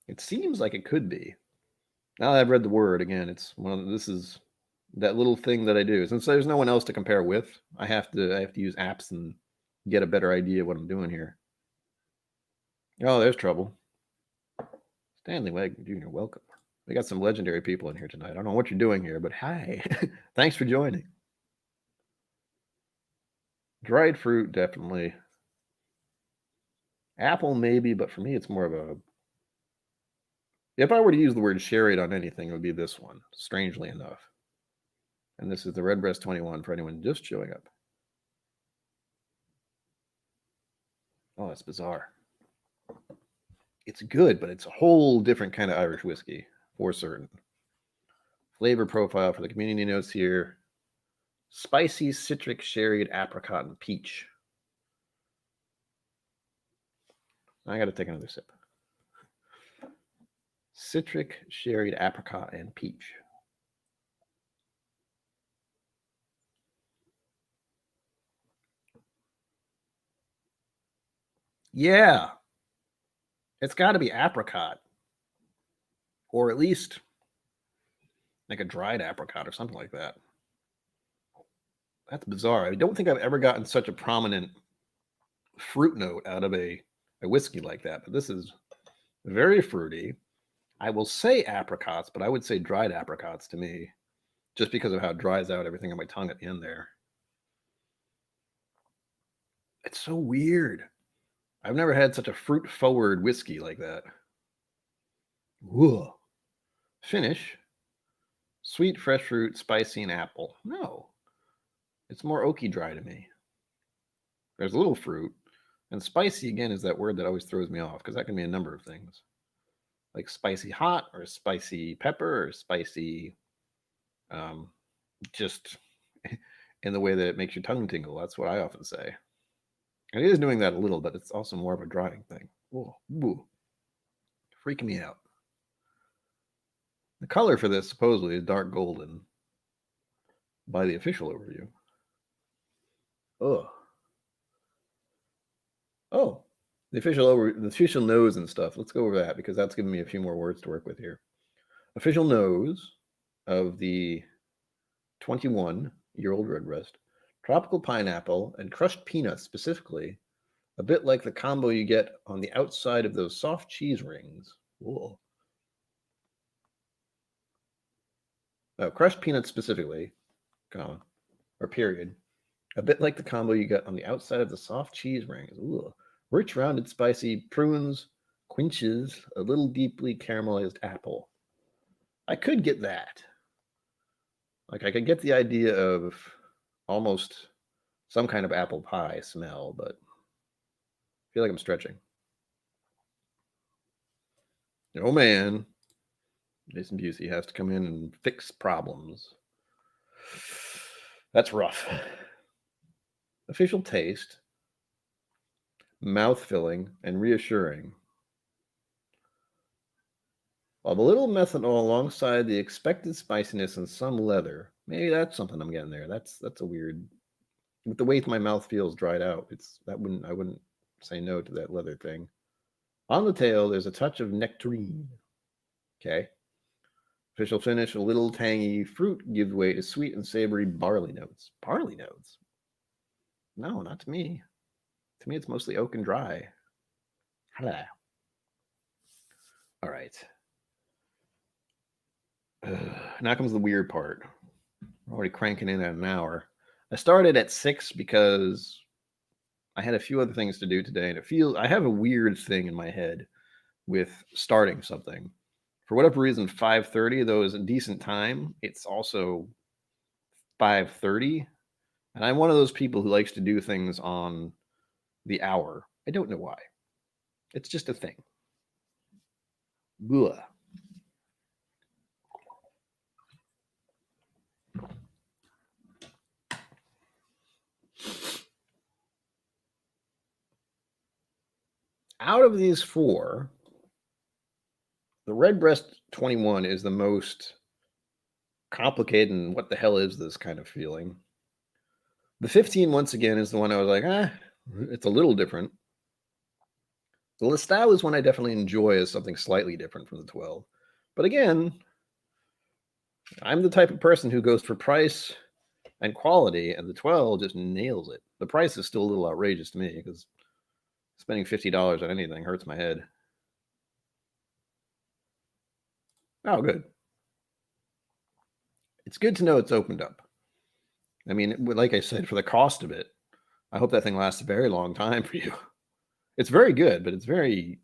S1: It seems like it could be. Now that I've read the word again, it's this is that little thing that I do. Since there's no one else to compare with, I have to use apps and get a better idea of what I'm doing here. Oh, there's trouble. Stanley Wagner Jr., welcome. We got some legendary people in here tonight. I don't know what you're doing here, but hi. Thanks for joining. Dried fruit, definitely. Apple, maybe, but for me, it's more of a. If I were to use the word sherried on anything, it would be this one, strangely enough. And this is the Redbreast 21 for anyone just showing up. Oh, that's bizarre. It's good, but it's a whole different kind of Irish whiskey for certain. Flavor profile for the community notes here: spicy, citric, sherried, apricot, and peach. I got to take another sip. Citric, sherried, apricot, and peach. Yeah, it's got to be apricot, or at least like a dried apricot or something like that. That's bizarre. I don't think I've ever gotten such a prominent fruit note out of a whiskey like that, but this is very fruity. I will say apricots, but I would say dried apricots to me, just because of how it dries out everything on my tongue at the end there. It's so weird. I've never had such a fruit-forward whiskey like that. Whoa. Finish: sweet, fresh fruit, spicy, and apple. No, it's more oaky dry to me. There's a little fruit, and spicy again is that word that always throws me off because that can mean a number of things, like spicy hot or spicy pepper or spicy, just in the way that it makes your tongue tingle. That's what I often say. And it is doing that a little, but it's also more of a drying thing. Ooh, ooh. Freaking me out. The color for this supposedly is dark golden by the official overview. Oh. Oh, the official nose and stuff. Let's go over that because that's giving me a few more words to work with here. Official nose of the 21-year-old Redbreast: tropical pineapple and crushed peanuts, specifically, a bit like the combo you get on the outside of those soft cheese rings. Whoa. Oh, crushed peanuts specifically, comma, or period, a bit like the combo you get on the outside of the soft cheese rings. Ooh. Rich, rounded, spicy prunes, quinches, a little deeply caramelized apple. I could get that. Like, I could get the idea of almost some kind of apple pie smell, but I feel like I'm stretching. Oh man, Jason Busey has to come in and fix problems. That's rough. Official taste: mouth-filling and reassuring. While the little methanol alongside the expected spiciness and some leather, maybe that's something I'm getting there. That's a weird. With the way my mouth feels dried out, I wouldn't say no to that leather thing. On the tail, there's a touch of nectarine. Okay. Official finish: a little tangy fruit gives way to sweet and savory barley notes. Barley notes? No, not to me. To me, it's mostly oak and dry. Hello. All right. Now comes the weird part. We're already cranking in at an hour. I started at 6 because I had a few other things to do today, and I have a weird thing in my head with starting something. For whatever reason, 5:30, though, is a decent time. It's also 5:30, and I'm one of those people who likes to do things on the hour. I don't know why. It's just a thing. Ugh. Out of these 4, the Redbreast 21 is the most complicated and what the hell is this kind of feeling. The 15, once again, is the one I was like, it's a little different. The Lestat is one I definitely enjoy as something slightly different from the 12. But again, I'm the type of person who goes for price and quality, and the 12 just nails it. The price is still a little outrageous to me because spending $50 on anything hurts my head. Oh, good. It's good to know it's opened up. I mean, like I said, for the cost of it, I hope that thing lasts a very long time for you. It's very good, but it's very,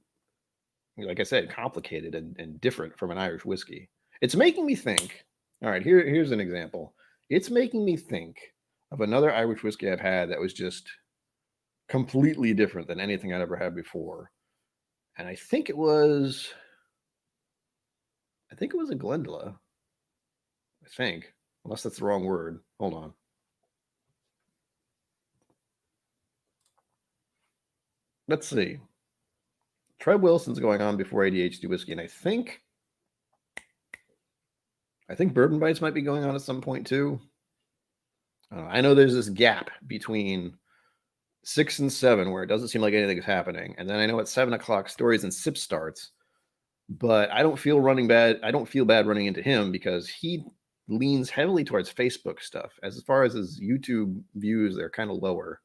S1: like I said, complicated and different from an Irish whiskey. It's making me think. All right, here's an example. It's making me think of another Irish whiskey I've had that was just completely different than anything I'd ever had before. And I think it was a Glendula. I think, unless that's the wrong word. Hold on. Let's see. Trev Wilson's going on before ADHD whiskey, and I think Bourbon Bites might be going on at some point too. I know there's this gap between 6 and 7 where it doesn't seem like anything's happening, and then I know at 7 o'clock Stories and Sip starts. But I don't feel bad. I don't feel bad running into him because he leans heavily towards Facebook stuff. As far as his YouTube views, they're kind of lower.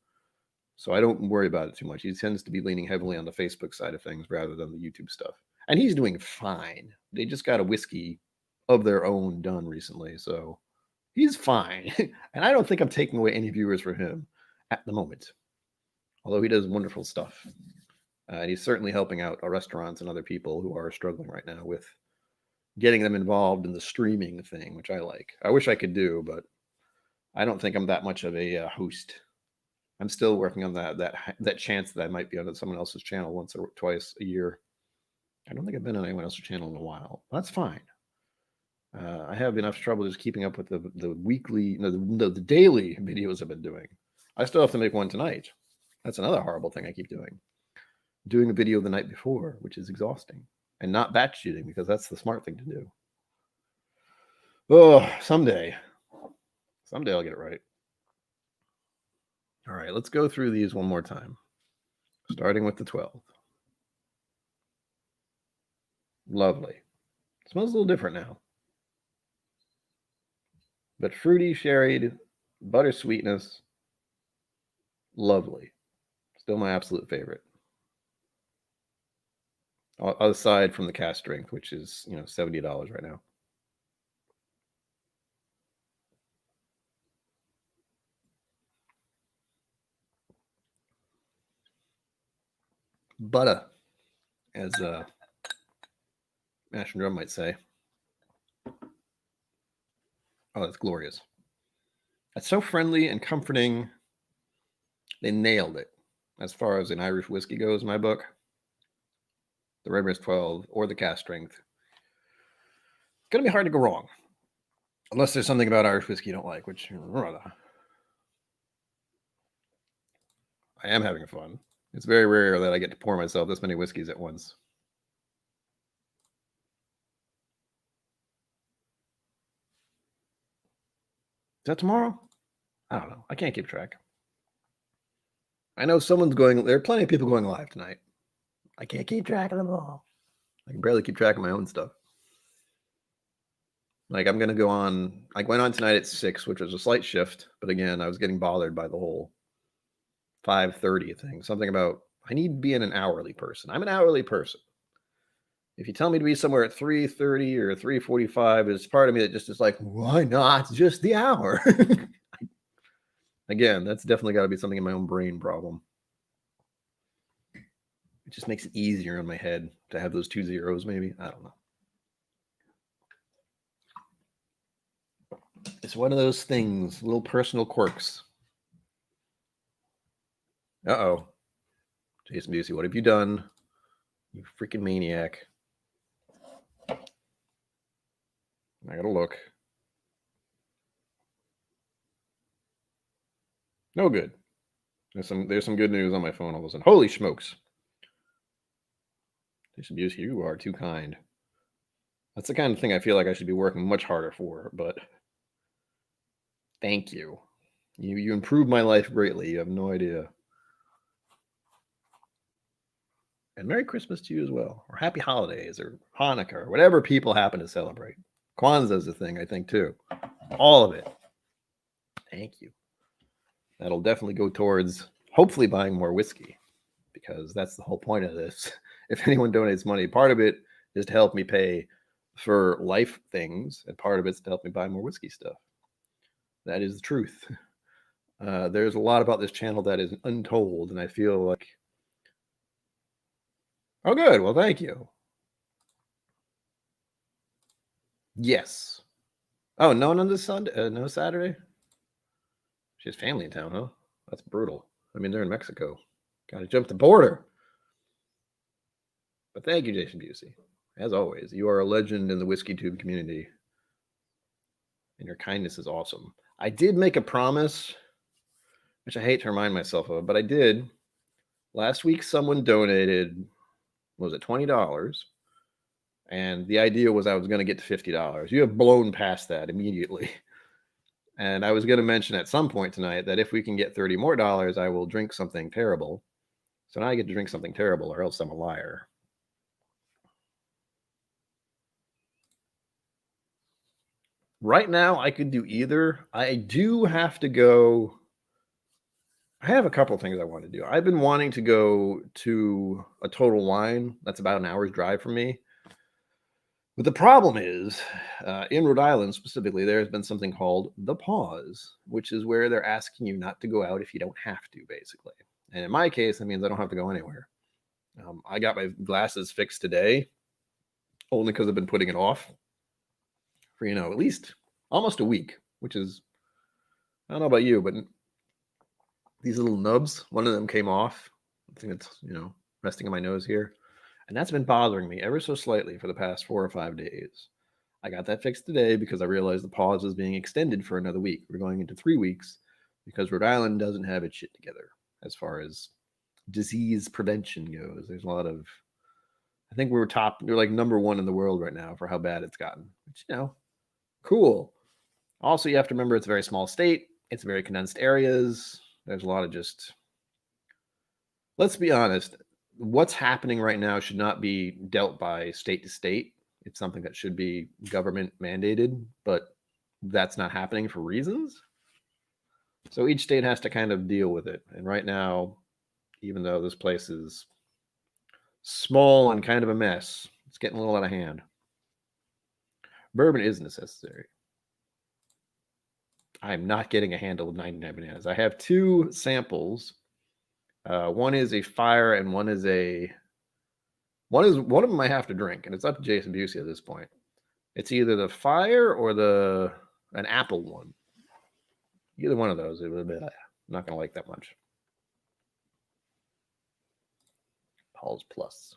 S1: So I don't worry about it too much. He tends to be leaning heavily on the Facebook side of things rather than the YouTube stuff. And he's doing fine. They just got a whiskey of their own done recently. So he's fine. And I don't think I'm taking away any viewers from him at the moment. Although he does wonderful stuff. And he's certainly helping out restaurants and other people who are struggling right now with getting them involved in the streaming thing, which I like. I wish I could do, but I don't think I'm that much of a host. I'm still working on that chance that I might be on someone else's channel once or twice a year. I don't think I've been on anyone else's channel in a while. That's fine. I have enough trouble just keeping up with the weekly, the daily videos I've been doing. I still have to make one tonight. That's another horrible thing I keep doing a video the night before, which is exhausting, and not batch shooting because that's the smart thing to do. Oh, someday I'll get it right. All right, let's go through these one more time, starting with the 12. Lovely. It smells a little different now, but fruity, sherried, butter sweetness, lovely. Still my absolute favorite. Aside from the cask strength, which is $70 right now. Butter, as Mash and Drum might say. Oh, that's glorious. That's so friendly and comforting. They nailed it as far as an Irish whiskey goes in my book. The Redbreast 12 or the cask strength. It's going to be hard to go wrong. Unless there's something about Irish whiskey you don't like, which I am having fun. It's very rare that I get to pour myself this many whiskeys at once. Is that tomorrow? I don't know. I can't keep track. I know someone's going. There are plenty of people going live tonight. I can't keep track of them all. I can barely keep track of my own stuff. Like I'm gonna go on. I went on tonight at 6, which was a slight shift, but again, I was getting bothered by the whole 5:30 thing. Something about I need to be an hourly person. I'm an hourly person. If you tell me to be somewhere at 3:30 or 3:45, there's part of me that just is like, why not just the hour? Again, that's definitely got to be something in my own brain problem. It just makes it easier in my head to have those 2 zeros, maybe. I don't know. It's one of those things, little personal quirks. Uh-oh. Jason Busey, what have you done? You freaking maniac. I gotta look. No good. There's some good news on my phone all of a sudden. Holy smokes. Jason Busey, you are too kind. That's the kind of thing I feel like I should be working much harder for, but thank you. You improved my life greatly. You have no idea. And Merry Christmas to you as well, or Happy Holidays, or Hanukkah, or whatever people happen to celebrate. Kwanzaa is a thing, I think, too. All of it. Thank you. That'll definitely go towards hopefully buying more whiskey, because that's the whole point of this. If anyone donates money, part of it is to help me pay for life things, and part of it's to help me buy more whiskey stuff. That is the truth. There's a lot about this channel that is untold, and I feel like, oh, good. Well, thank you. Yes. Oh, no one on this Sunday? No Saturday? She has family in town, huh? That's brutal. I mean, they're in Mexico. Got to jump the border. But thank you, Jason Busey. As always, you are a legend in the Whiskey Tube community. And your kindness is awesome. I did make a promise, which I hate to remind myself of, but I did. Last week, someone donated, was it $20? And the idea was I was going to get to $50. You have blown past that immediately. And I was going to mention at some point tonight that if we can get $30 more, I will drink something terrible. So now I get to drink something terrible, or else I'm a liar. Right now, I could do either. I do have to go. I have a couple of things I want to do. I've been wanting to go to a Total Wine. That's about an hour's drive from me. But the problem is, in Rhode Island specifically, there has been something called the pause, which is where they're asking you not to go out if you don't have to, basically. And in my case, that means I don't have to go anywhere. I got my glasses fixed today, only because I've been putting it off for, at least almost a week, which is, I don't know about you, but these little nubs, one of them came off. I think it's, resting on my nose here. And that's been bothering me ever so slightly for the past 4 or 5 days. I got that fixed today because I realized the pause is being extended for another week. We're going into 3 weeks because Rhode Island doesn't have its shit together as far as disease prevention goes. There's a lot of, I think we're like number 1 in the world right now for how bad it's gotten, which, cool. Also, you have to remember it's a very small state. It's very condensed areas. There's a lot of just, let's be honest, what's happening right now should not be dealt by state to state. It's something that should be government mandated, but that's not happening for reasons. So each state has to kind of deal with it. And right now, even though this place is small and kind of a mess, it's getting a little out of hand. Bourbon is necessary. I'm not getting a handle with 99 bananas. I have 2 samples. One is a fire and one of them I have to drink, and it's up to Jason Busey at this point. It's either the fire or an apple one. Either one of those, I'm not going to like that much. Paul's Plus.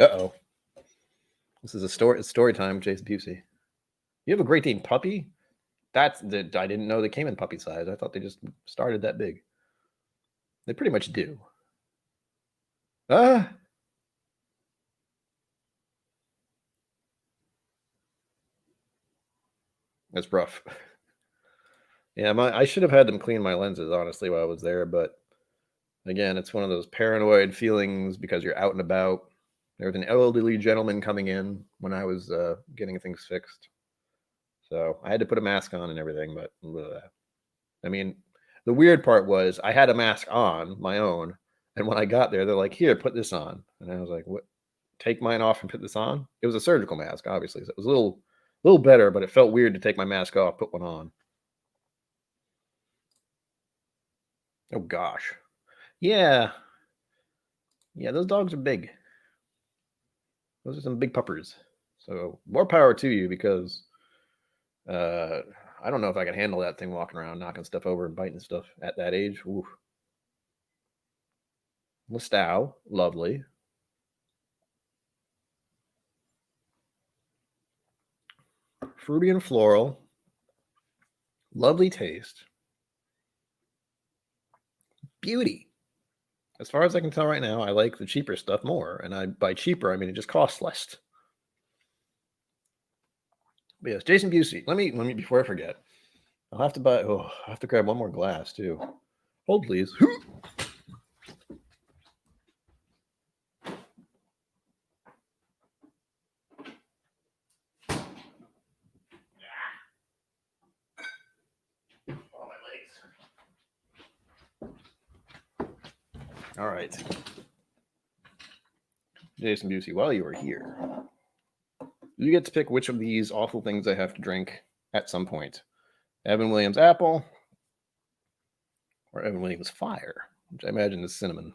S1: Uh-oh. This is it's story time, Jason Busey. You have a Great Dane puppy? I didn't know they came in puppy size. I thought they just started that big. They pretty much do. That's rough. Yeah, I should have had them clean my lenses, honestly, while I was there. But again, it's one of those paranoid feelings because you're out and about. There was an elderly gentleman coming in when I was getting things fixed. So I had to put a mask on and everything, but I mean, the weird part was I had a mask on, my own, and when I got there, they're like, here, put this on. And I was like, what? Take mine off and put this on? It was a surgical mask, obviously. So it was a little better, but it felt weird to take my mask off, put one on. Oh, gosh. Yeah. Yeah, those dogs are big. Those are some big puppers. So more power to you because I don't know if I can handle that thing walking around, knocking stuff over and biting stuff at that age. Ooh. Lestow, lovely. Fruity and floral. Lovely taste. Beauty. As far as I can tell right now, I like the cheaper stuff more. And by cheaper, I mean it just costs less. But yes, Jason Busey. Let me before I forget. I'll have to I have to grab one more glass too. Hold please. All right. Jason Busey, while you are here, you get to pick which of these awful things I have to drink at some point. Evan Williams apple or Evan Williams fire, which I imagine is cinnamon.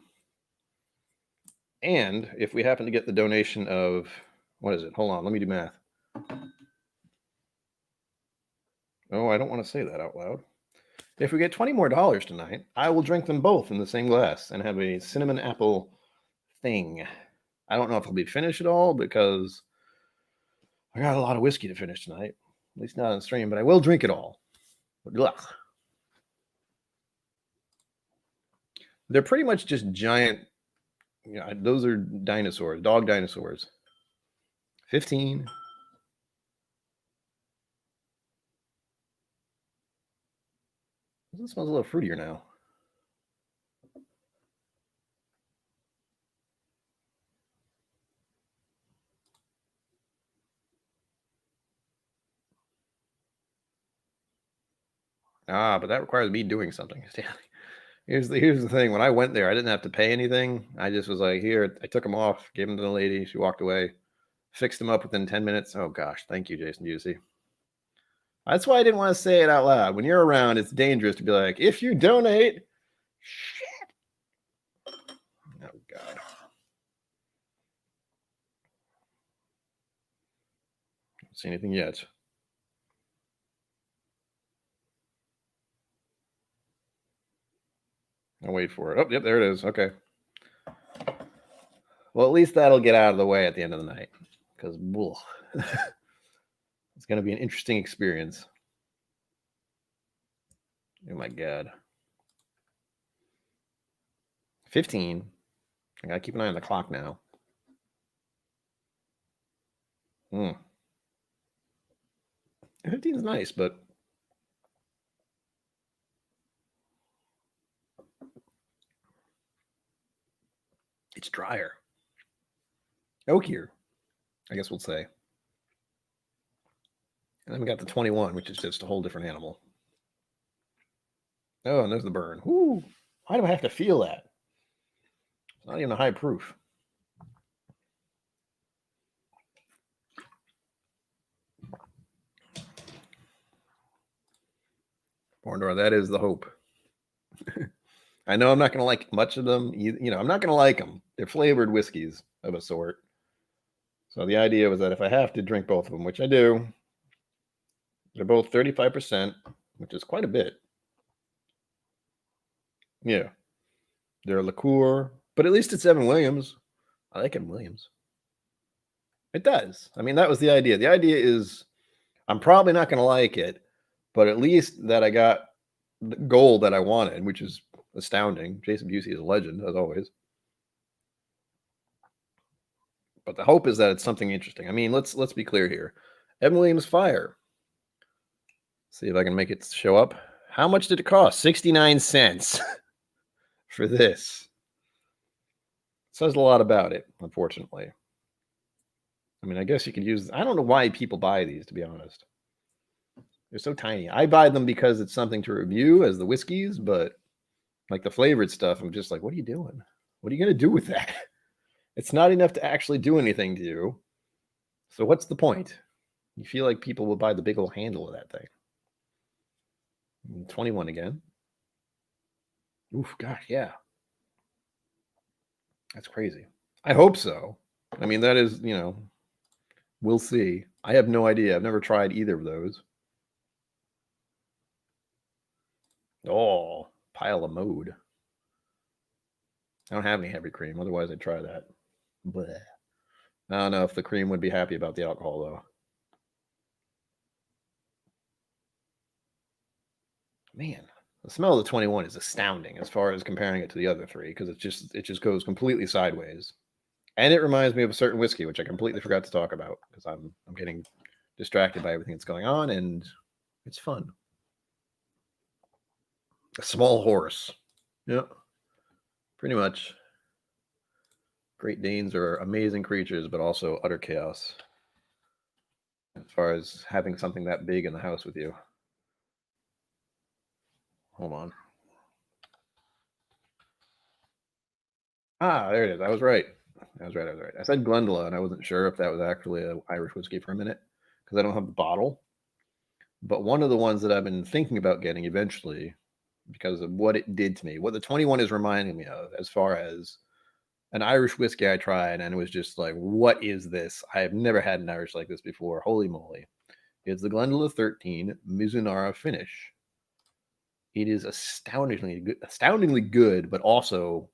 S1: And if we happen to get the donation of, what is it? Hold on, let me do math. Oh, I don't want to say that out loud. If we get $20 more tonight, I will drink them both in the same glass and have a cinnamon apple thing. I don't know if I'll be finished at all because I got a lot of whiskey to finish tonight. At least not on stream, but I will drink it all. Ugh. They're pretty much just giant. Yeah, those are dinosaurs, dog dinosaurs. 15. This smells a little fruitier now. Ah, but that requires me doing something. Here's the thing. When I went there, I didn't have to pay anything. I just was like, here. I took them off, gave them to the lady. She walked away, fixed them up within 10 minutes. Oh gosh, thank you, Jason Juicy. That's why I didn't want to say it out loud. When you're around, it's dangerous to be like, if you donate, shit. Oh God. Don't see anything yet. I'll wait for it. Oh, yep, there it is. Okay. Well, at least that'll get out of the way at the end of the night. Because it's going to be an interesting experience. Oh my God. 15. I got to keep an eye on the clock now. 15 is nice, but it's drier. Oakier, I guess we'll say. And then we got the 21, which is just a whole different animal. Oh, and there's the burn. Woo! Why do I have to feel that? It's not even a high proof. Borndor, that is the hope. I know I'm not going to like much of them. I'm not going to like them. They're flavored whiskeys of a sort. So the idea was that if I have to drink both of them, which I do, they're both 35%, which is quite a bit. Yeah. They're a liqueur, but at least it's Evan Williams. I like Evan Williams. It does. I mean, that was the idea. The idea is I'm probably not going to like it, but at least that I got the goal that I wanted, which is astounding. Jason Busey is a legend, as always. But the hope is that it's something interesting. I mean, let's be clear here. Evan Williams Fire. See if I can make it show up. How much did it cost? 69 cents for this. It says a lot about it, unfortunately. I mean, I guess you could use... I don't know why people buy these, to be honest. They're so tiny. I buy them because it's something to review as the whiskeys, but like the flavored stuff, I'm just like, what are you doing? What are you going to do with that? It's not enough to actually do anything to you. So what's the point? You feel like people will buy the big old handle of that thing. 21 again. Oof, gosh, yeah. That's crazy. I hope so. I mean, that is, we'll see. I have no idea. I've never tried either of those. Oh, pile of mode. I don't have any heavy cream. Otherwise, I'd try that. Bleh. I don't know if the cream would be happy about the alcohol, though. Man, the smell of the 21 is astounding as far as comparing it to the other three, because it just goes completely sideways. And it reminds me of a certain whiskey, which I completely forgot to talk about because I'm getting distracted by everything that's going on, and it's fun. A small horse. Yeah, pretty much. Great Danes are amazing creatures, but also utter chaos as far as having something that big in the house with you. Hold on. Ah, there it is. I was right. I said Glendalough, and I wasn't sure if that was actually an Irish whiskey for a minute because I don't have the bottle. But one of the ones that I've been thinking about getting eventually because of what it did to me, what the 21 is reminding me of as far as an Irish whiskey I tried, and it was just like, what is this? I have never had an Irish like this before. Holy moly. It's the Glendalough 13 Mizunara finish. It is astoundingly good, but also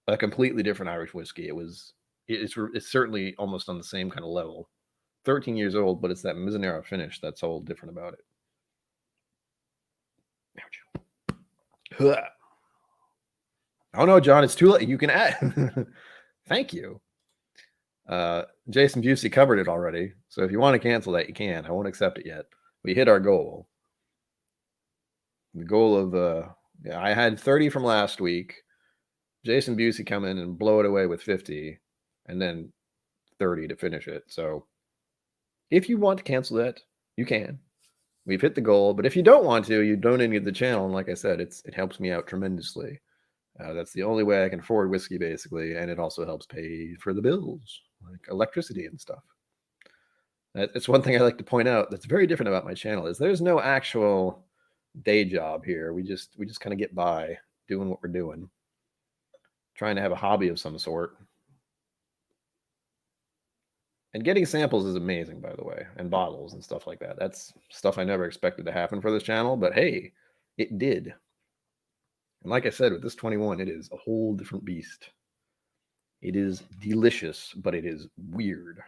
S1: a completely different Irish whiskey. It's certainly almost on the same kind of level. 13 years old, but it's that Mizunara finish that's all different about it. Ouch. Oh no, John, it's too late. You can add. Thank you. Jason Busey covered it already. So if you want to cancel that, you can. I won't accept it yet. We hit our goal. The goal of I had 30 from last week. Jason Busey come in and blow it away with 50, and then 30 to finish it. So if you want to cancel that, you can. We've hit the goal, but if you don't want to, you donate to the channel, and like I said, it helps me out tremendously. That's the only way I can afford whiskey, basically, and it also helps pay for the bills, like electricity and stuff. It's one thing I like to point out that's very different about my channel is there's no actual day job here. We just kind of get by doing what we're doing, trying to have a hobby of some sort. And getting samples is amazing, by the way, and bottles and stuff like that. That's stuff I never expected to happen for this channel, but hey, it did. And like I said, with this 21, it is a whole different beast. It is delicious, but it is weird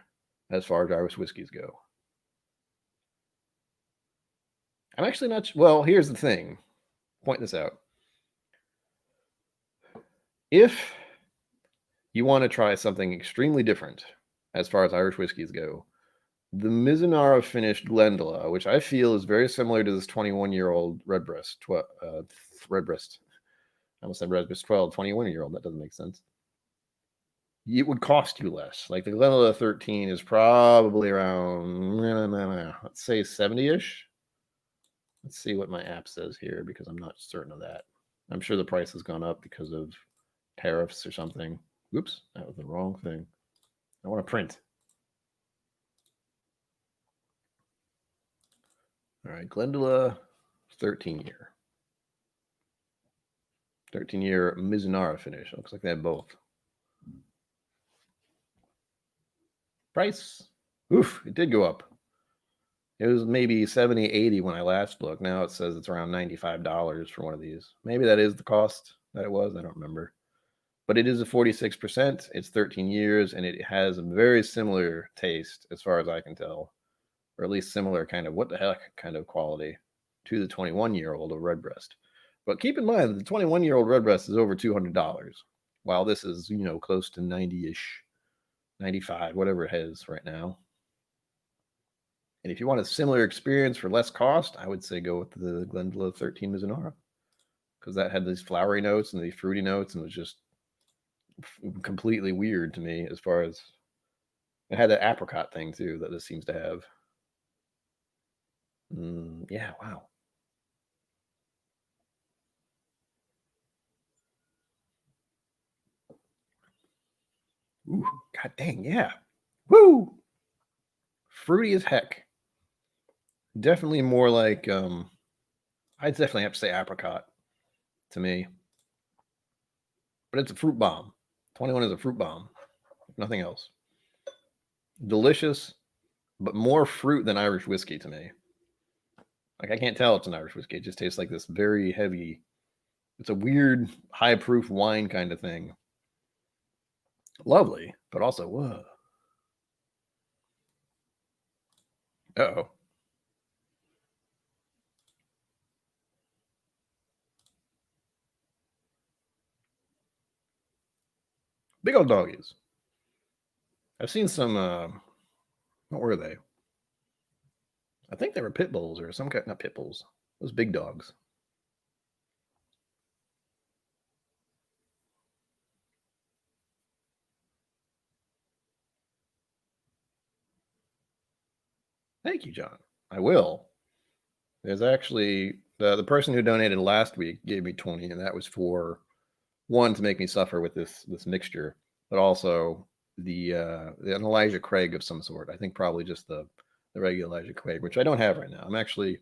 S1: as far as Irish whiskeys go. I'm actually not... Well, here's the thing. Point this out. If you want to try something extremely different as far as Irish whiskeys go, the Mizunara finished Glendalough, which I feel is very similar to this 21-year-old Redbreast. Redbreast. I almost said Redbreast 12, 21-year-old. That doesn't make sense. It would cost you less. Like the Glendalough 13 is probably around, let's say 70-ish. Let's see what my app says here because I'm not certain of that. I'm sure the price has gone up because of tariffs or something. Oops, that was the wrong thing. I want to print. All right, Glendalough 13-year. 13-year Mizunara finish. Looks like they have both. Price. Oof, it did go up. It was maybe 70, 80 when I last looked. Now it says it's around $95 for one of these. Maybe that is the cost that it was. I don't remember. But it is a 46%. It's 13 years, and it has a very similar taste as far as I can tell. Or at least similar kind of what the heck kind of quality to the 21-year-old of Redbreast. But keep in mind that the 21-year-old Redbreast is over $200, while this is, close to 90-ish, 95, whatever it has right now. And if you want a similar experience for less cost, I would say go with the Glendalough 13 Mizunara, because that had these flowery notes and these fruity notes, and was just completely weird to me as far as it had that apricot thing too that this seems to have. Yeah, wow. Ooh, god dang, yeah. Woo! Fruity as heck. Definitely more like, I'd definitely have to say apricot to me. But it's a fruit bomb. 21 is a fruit bomb. Nothing else. Delicious, but more fruit than Irish whiskey to me. Like, I can't tell it's an Irish whiskey. It just tastes like this very heavy... It's a weird, high-proof wine kind of thing. Lovely, but also, whoa. Uh-oh. Big old doggies. I've seen some, what were they? I think they were pit bulls or some kind, not pit bulls. Those big dogs. Thank you, John. I will. There's actually the person who donated last week gave me 20, and that was for one to make me suffer with this mixture, but also an Elijah Craig of some sort. I think probably just the regular Elijah Craig, which I don't have right now. I'm actually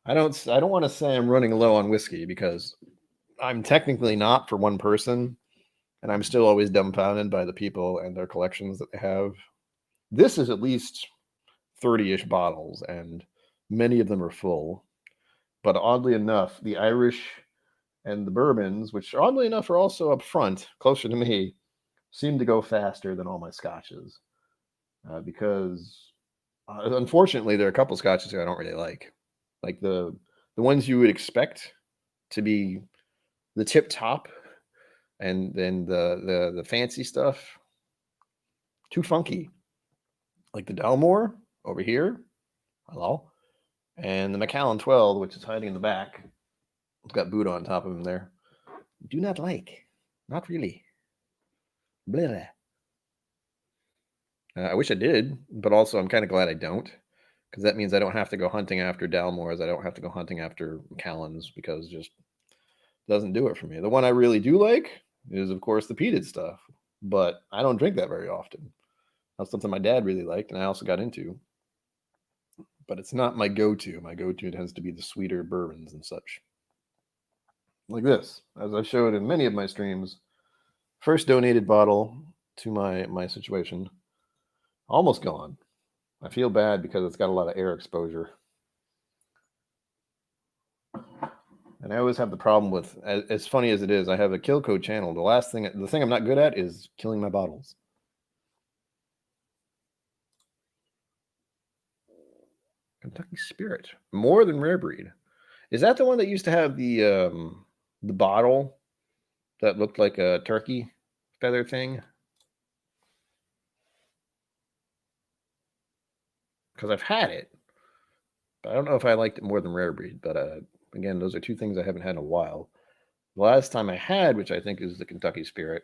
S1: I don't want to say I'm running low on whiskey because I'm technically not for one person, and I'm still always dumbfounded by the people and their collections that they have. This is at least 30-ish bottles, and many of them are full. But oddly enough, the Irish and the bourbons, which oddly enough are also up front, closer to me, seem to go faster than all my scotches. Because unfortunately, there are a couple scotches here I don't really like the ones you would expect to be the tip top, and then the fancy stuff, too funky. Like the Dalmore over here, hello, and the Macallan 12, which is hiding in the back. It's got Buddha on top of him there. Do not like, not really. Blah. I wish I did, but also I'm kind of glad I don't, because that means I don't have to go hunting after Dalmores. I don't have to go hunting after Macallans, because it just doesn't do it for me. The one I really do like is, of course, the peated stuff, but I don't drink that very often. That's something my dad really liked, and I also got into. But it's not my go-to. My go-to tends to be the sweeter bourbons and such. Like this, as I've showed in many of my streams. First donated bottle to my situation. Almost gone. I feel bad because it's got a lot of air exposure. And I always have the problem with, as funny as it is, I have a KIllco channel. The thing I'm not good at is killing my bottles. Kentucky Spirit, more than Rare Breed. Is that the one that used to have the bottle that looked like a turkey feather thing? Because I've had it, but I don't know if I liked it more than Rare Breed. But again, those are two things I haven't had in a while. The last time I had, which I think is the Kentucky Spirit,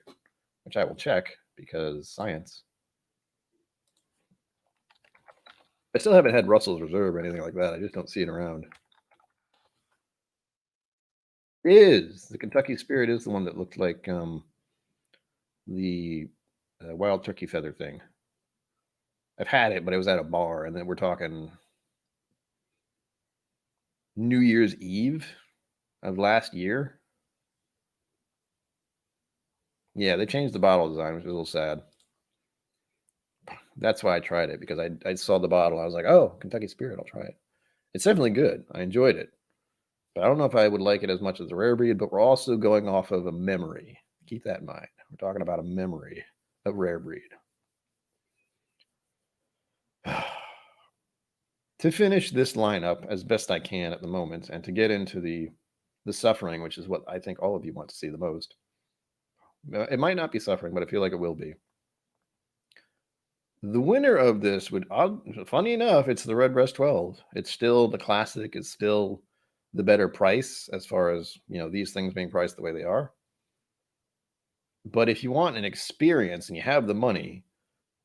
S1: which I will check because science. I still haven't had Russell's Reserve or anything like that. I just don't see it around. The Kentucky Spirit is the one that looked like the wild turkey feather thing. I've had it, but it was at a bar, and then we're talking New Year's Eve of last year. Yeah, they changed the bottle design, which was a little sad. That's why I tried it, because I saw the bottle. I was like, oh, Kentucky Spirit, I'll try it. It's definitely good. I enjoyed it. But I don't know if I would like it as much as the Rare Breed, but we're also going off of a memory. Keep that in mind. We're talking about a memory of Rare Breed. To finish this lineup as best I can at the moment, and to get into the suffering, which is what I think all of you want to see the most. It might not be suffering, but I feel like it will be. The winner of this would, funny enough, it's the Redbreast 12. It's still the classic. It's still the better price as far as, these things being priced the way they are. But if you want an experience and you have the money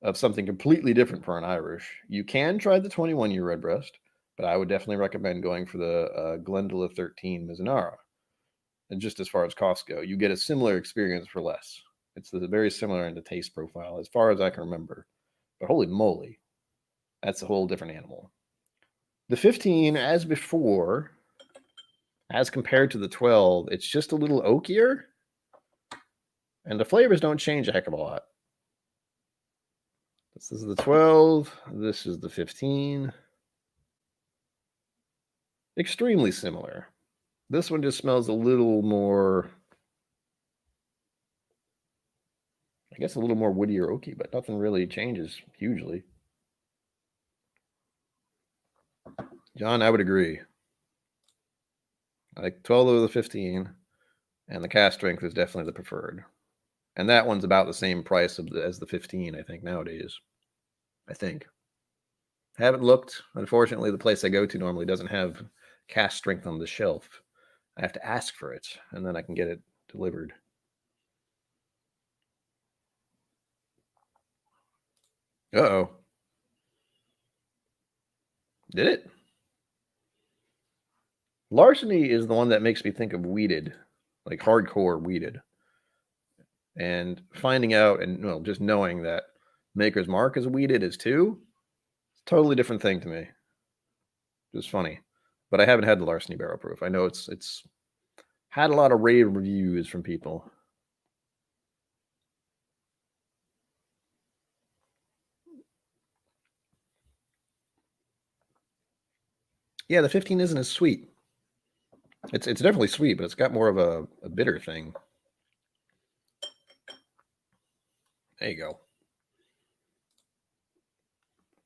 S1: of something completely different for an Irish, you can try the 21-year Redbreast, but I would definitely recommend going for the Glendale 13 Mizunara. And just as far as costs go, you get a similar experience for less. It's very similar in the taste profile, as far as I can remember. But holy moly, that's a whole different animal. The 15, as before, as compared to the 12, it's just a little oakier. And the flavors don't change a heck of a lot. This is the 12. This is the 15. Extremely similar. This one just smells a little more, I guess, a little more woody or oaky, but nothing really changes hugely. John, I would agree. I like 12 over the 15, and the cast strength is definitely the preferred. And that one's about the same price as the 15, I think, nowadays. I think. Haven't looked. Unfortunately, the place I go to normally doesn't have cast strength on the shelf. I have to ask for it, and then I can get it delivered. Uh-oh. Did it? Larceny is the one that makes me think of weeded, like hardcore weeded. And finding out and just knowing that Maker's Mark is weeded is too, it's a totally different thing to me. Just funny. But I haven't had the Larceny Barrel Proof. I know it's had a lot of rave reviews from people. Yeah, the 15 isn't as sweet. It's definitely sweet, but it's got more of a bitter thing. There you go.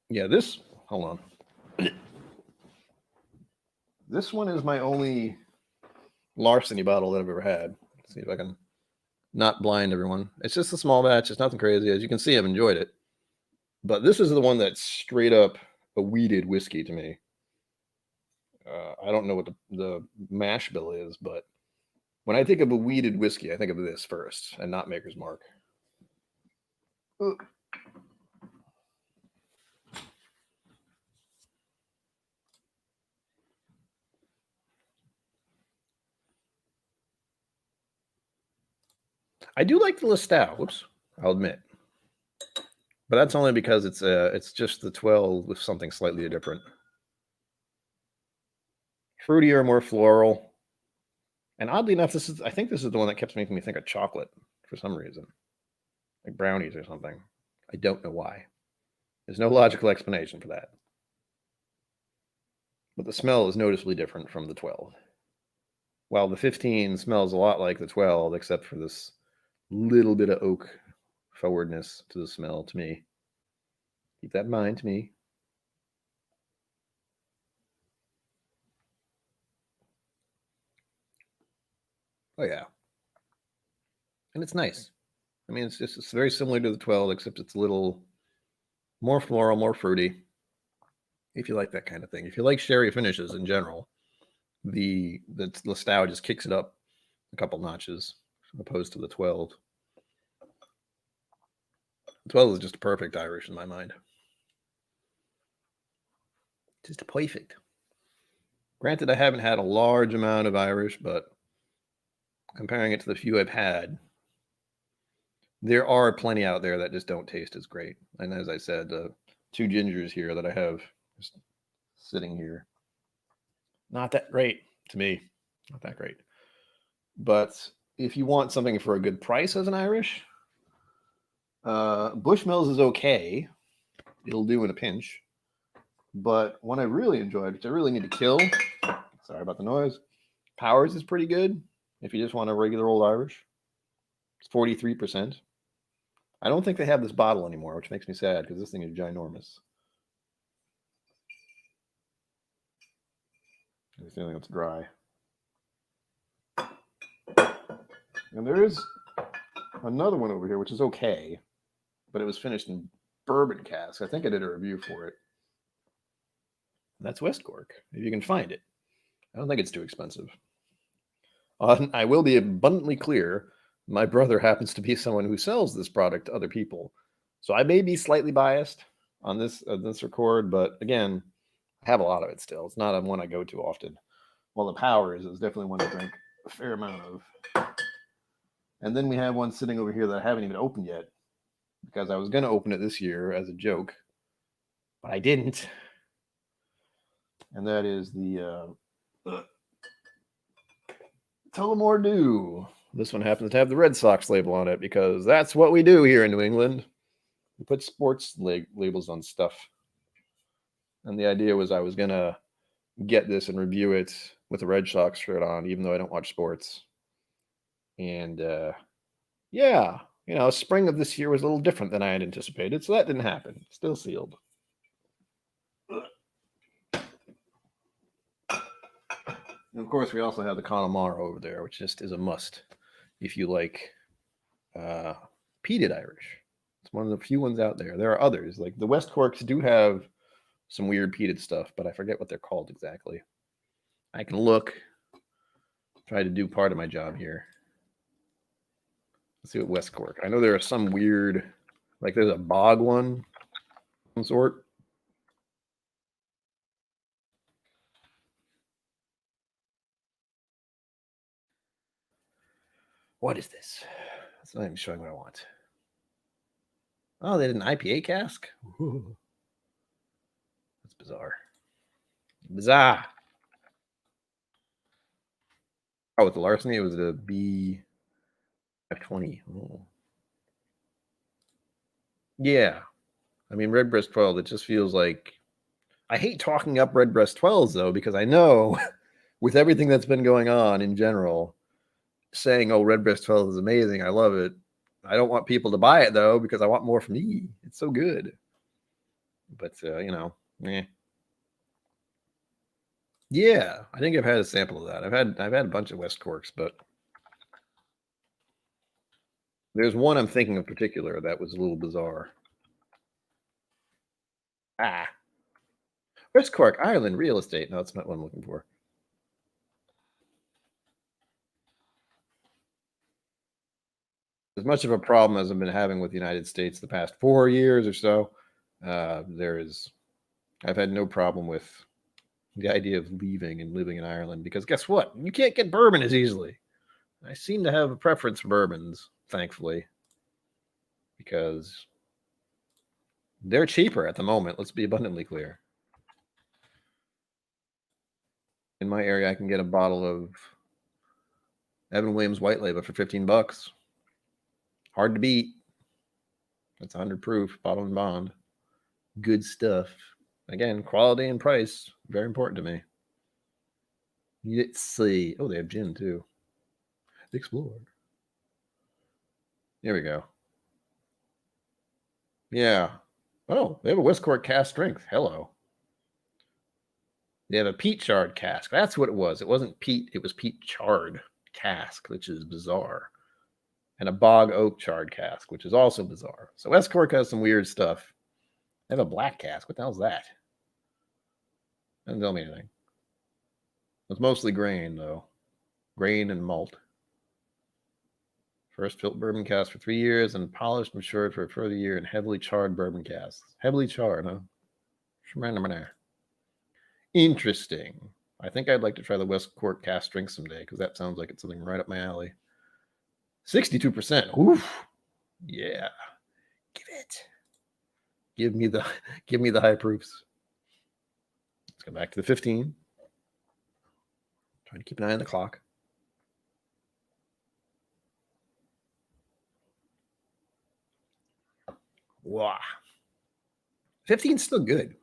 S1: Yeah, hold on. This one is my only larceny bottle that I've ever had. Let's see if I can not blind everyone. It's just a small batch. It's nothing crazy. As you can see, I've enjoyed it. But this is the one that's straight up a weeded whiskey to me. I don't know what the mash bill is, but when I think of a weeded whiskey, I think of this first and not Maker's Mark. I do like the Listau. Whoops, I'll admit, but that's only because it's just the 12 with something slightly different, fruitier, more floral. And oddly enough, I think this is the one that kept making me think of chocolate for some reason, like brownies or something. I don't know why. There's no logical explanation for that. But the smell is noticeably different from the 12. While the 15 smells a lot like the 12, except for this little bit of oak forwardness to the smell to me. Keep that in mind to me. Oh, yeah. And it's nice. I mean, it's very similar to the 12, except it's a little more floral, more fruity. If you like that kind of thing. If you like sherry finishes in general, the Listau just kicks it up a couple notches opposed to the 12. The 12 is just a perfect Irish in my mind. Just perfect. Granted, I haven't had a large amount of Irish, but comparing it to the few I've had, there are plenty out there that just don't taste as great. And as I said, the 2 gingers here that I have just sitting here, not that great to me. Not that great. But if you want something for a good price as an Irish, Bushmills is okay. It'll do in a pinch. But one I really enjoyed, which I really need to kill, sorry about the noise, Powers is pretty good if you just want a regular old Irish. It's 43%. I don't think they have this bottle anymore, which makes me sad because this thing is ginormous. I have a feeling it's dry. And there is another one over here, which is okay, but it was finished in bourbon cask. I think I did a review for it. That's West Cork, if you can find it. I don't think it's too expensive. I will be abundantly clear. My brother happens to be someone who sells this product to other people. So I may be slightly biased on this record, but again, I have a lot of it still. It's not one I go to often. Well, the Powers is definitely one I drink a fair amount of. And then we have one sitting over here that I haven't even opened yet because I was going to open it this year as a joke, but I didn't. And that is the Tullamore Dew. This one happens to have the Red Sox label on it because that's what we do here in New England. We put sports labels on stuff. And the idea was I was going to get this and review it with a Red Sox shirt on, even though I don't watch sports. And yeah, spring of this year was a little different than I had anticipated, so that didn't happen. Still sealed. And of course, we also have the Connemara over there, which just is a must if you like peated Irish. It's one of the few ones out there. There are others. Like the West Corks do have some weird peated stuff, but I forget what they're called exactly. I can look, try to do part of my job here. Let's see what West Cork. I know there are some weird, like there's a bog one, some sort. What is this? It's not even showing what I want. Oh, they did an IPA cask? Ooh. That's bizarre. Bizarre. Oh, with the larceny, it was a B520. Oh. Yeah. I mean, Redbreast 12, it just feels like I hate talking up Redbreast 12s, though, because I know with everything that's been going on in general, saying, "Oh, Redbreast 12 is amazing. I love it." I don't want people to buy it though because I want more for me. It's so good. But eh. Yeah, I think I've had a sample of that. I've had a bunch of West Corks, but there's one I'm thinking of particular that was a little bizarre. Ah, West Cork, Ireland, real estate. No, that's not what I'm looking for. As much of a problem as I've been having with the United States the past 4 years or so, I've had no problem with the idea of leaving and living in Ireland because guess what? You can't get bourbon as easily. I seem to have a preference for bourbons, thankfully, because they're cheaper at the moment. Let's be abundantly clear. In my area, I can get a bottle of Evan Williams White Label for $15. Hard to beat. That's 100 proof, bottle and bond. Good stuff. Again, quality and price, very important to me. Let's see. Oh, they have gin too. Explore. Here we go. Yeah. Oh, they have a West Cork cask strength. Hello. They have a peat charred cask. That's what it was. It wasn't peat. It was peat charred cask, which is bizarre. And a bog oak charred cask, which is also bizarre. So West Cork has some weird stuff. They have a black cask. What the hell's that? Doesn't tell me anything. It's mostly grain, though. Grain and malt. First built bourbon cask for 3 years and polished, matured for a further year in heavily charred bourbon casks. Heavily charred, huh? Interesting. I think I'd like to try the West Cork cask drink someday because that sounds like it's something right up my alley. 62%. Oof. Yeah. Give it. Give me the high proofs. Let's go back to the 15. Trying to keep an eye on the clock. Wow. 15 is still good,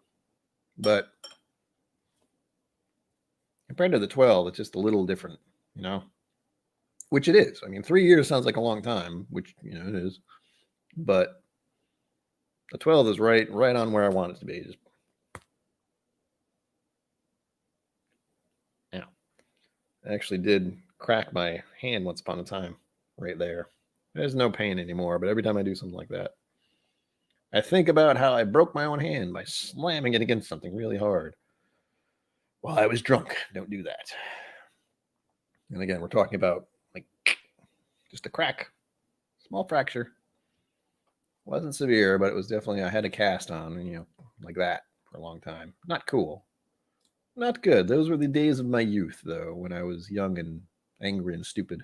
S1: but compared to the 12, it's just a little different, which it is. I mean, 3 years sounds like a long time, which, it is, but the 12 is right on where I want it to be. Just, I actually did crack my hand once upon a time right there. There's no pain anymore, but every time I do something like that, I think about how I broke my own hand by slamming it against something really hard while I was drunk. Don't do that. And again, we're talking about like just a crack, small fracture. Wasn't severe, but it was definitely, I had a cast on, like that for a long time. Not cool. Not good. Those were the days of my youth, though, when I was young and angry and stupid.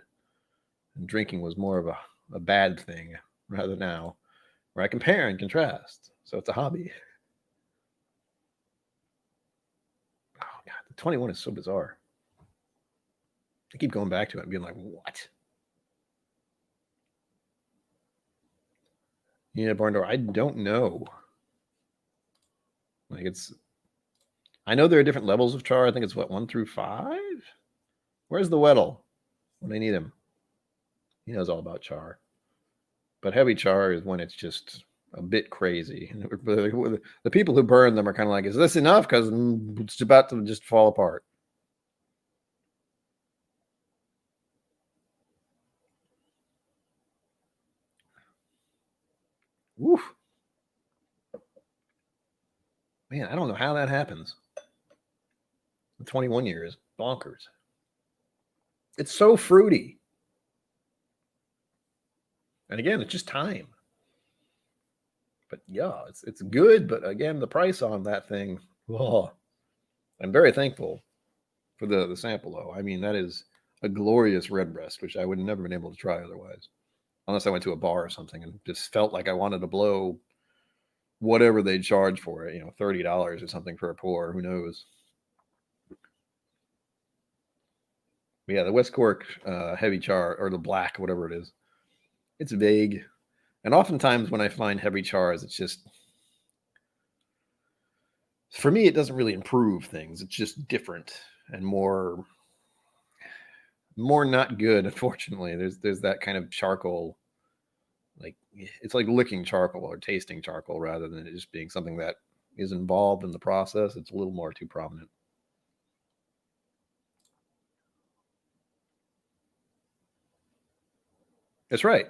S1: And drinking was more of a bad thing rather now, where I compare and contrast. So it's a hobby. Oh, God. The 21 is so bizarre. I keep going back to it and being like, what? Barn door. I don't know. Like I know there are different levels of char. I think it's 1 through 5. Where's the Weddle when I need him? He knows all about char. But heavy char is when it's just a bit crazy. The people who burn them are kind of like, is this enough? Because it's about to just fall apart. Woof. Man, I don't know how that happens. The 21 years, bonkers. It's so fruity. And again, it's just time. But yeah, it's good. But again, the price on that thing, I'm very thankful for the sample, though. I mean, that is a glorious Redbreast, which I would have never been able to try otherwise. Unless I went to a bar or something and just felt like I wanted to blow whatever they charge for it, $30 or something for a pour. Who knows? But yeah, the West Cork heavy char, or the black, whatever it is, it's vague. And oftentimes when I find heavy chars, it's just, for me, it doesn't really improve things. It's just different and more More not good, unfortunately. There's that kind of charcoal, like it's like licking charcoal or tasting charcoal rather than it just being something that is involved in the process. It's a little more too prominent. That's right.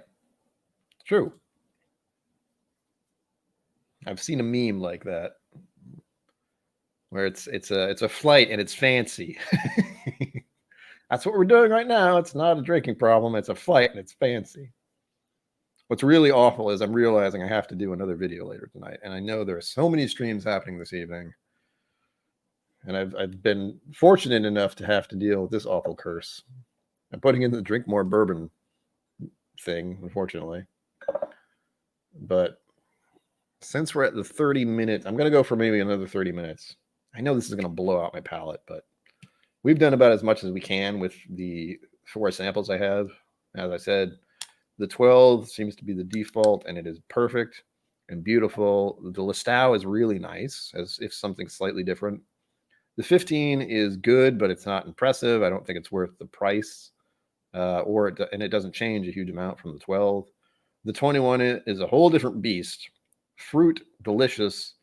S1: It's true. I've seen a meme like that where it's a flight and it's fancy. That's what we're doing right now. It's not a drinking problem. It's a flight and it's fancy. What's really awful is I'm realizing I have to do another video later tonight, and I know there are so many streams happening this evening, and I've been fortunate enough to have to deal with this awful curse. I'm putting in the drink more bourbon thing, unfortunately, but since we're at the 30 minutes, I'm going to go for maybe another 30 minutes. I know this is going to blow out my palate, but we've done about as much as we can with the 4 samples I have. As I said, the 12 seems to be the default, and it is perfect and beautiful. The Listau is really nice, as if something slightly different. The 15 is good, but it's not impressive. I don't think it's worth the price, and it doesn't change a huge amount from the 12. The 21 is a whole different beast. Fruit, delicious.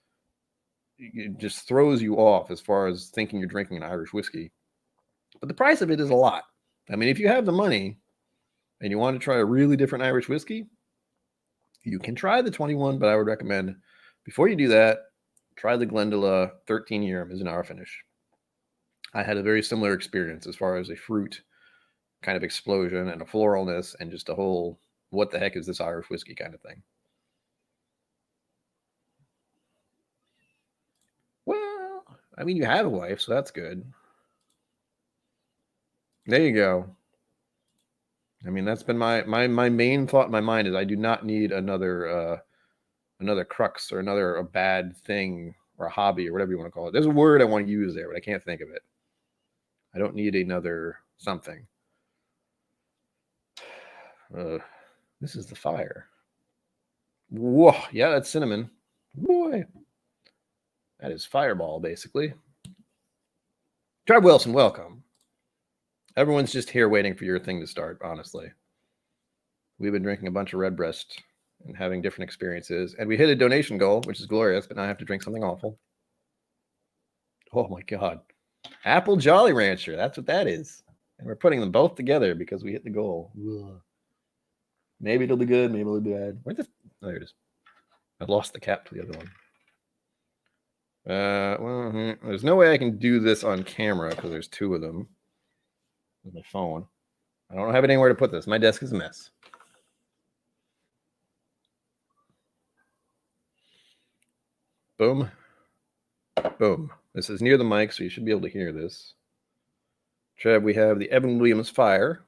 S1: It just throws you off as far as thinking you're drinking an Irish whiskey. But the price of it is a lot. I mean, if you have the money and you want to try a really different Irish whiskey, you can try the 21, but I would recommend before you do that, try the Glendula 13 year Mizunara finish. I had a very similar experience as far as a fruit kind of explosion and a floralness and just a whole what the heck is this Irish whiskey kind of thing. Well, I mean, you have a wife, so that's good. There you go. I mean, that's been my main thought in my mind is I do not need another crux or another a bad thing or a hobby or whatever you want to call it. There's a word I want to use there, but I can't think of it. I don't need another something. This is the fire. Whoa, yeah, that's cinnamon. Boy, that is Fireball, basically. Trev Wilson, welcome. Everyone's just here waiting for your thing to start, honestly. We've been drinking a bunch of Redbreast and having different experiences. And we hit a donation goal, which is glorious, but now I have to drink something awful. Oh my God. Apple Jolly Rancher. That's what that is. And we're putting them both together because we hit the goal. Ugh. Maybe it'll be good. Maybe it'll be bad. Oh, there it is. I lost the cap to the other one. Well, there's no way I can do this on camera because there's 2 of them. With my phone. I don't have anywhere to put this. My desk is a mess. Boom. Boom. This is near the mic, so you should be able to hear this. Trev, we have the Evan Williams Fire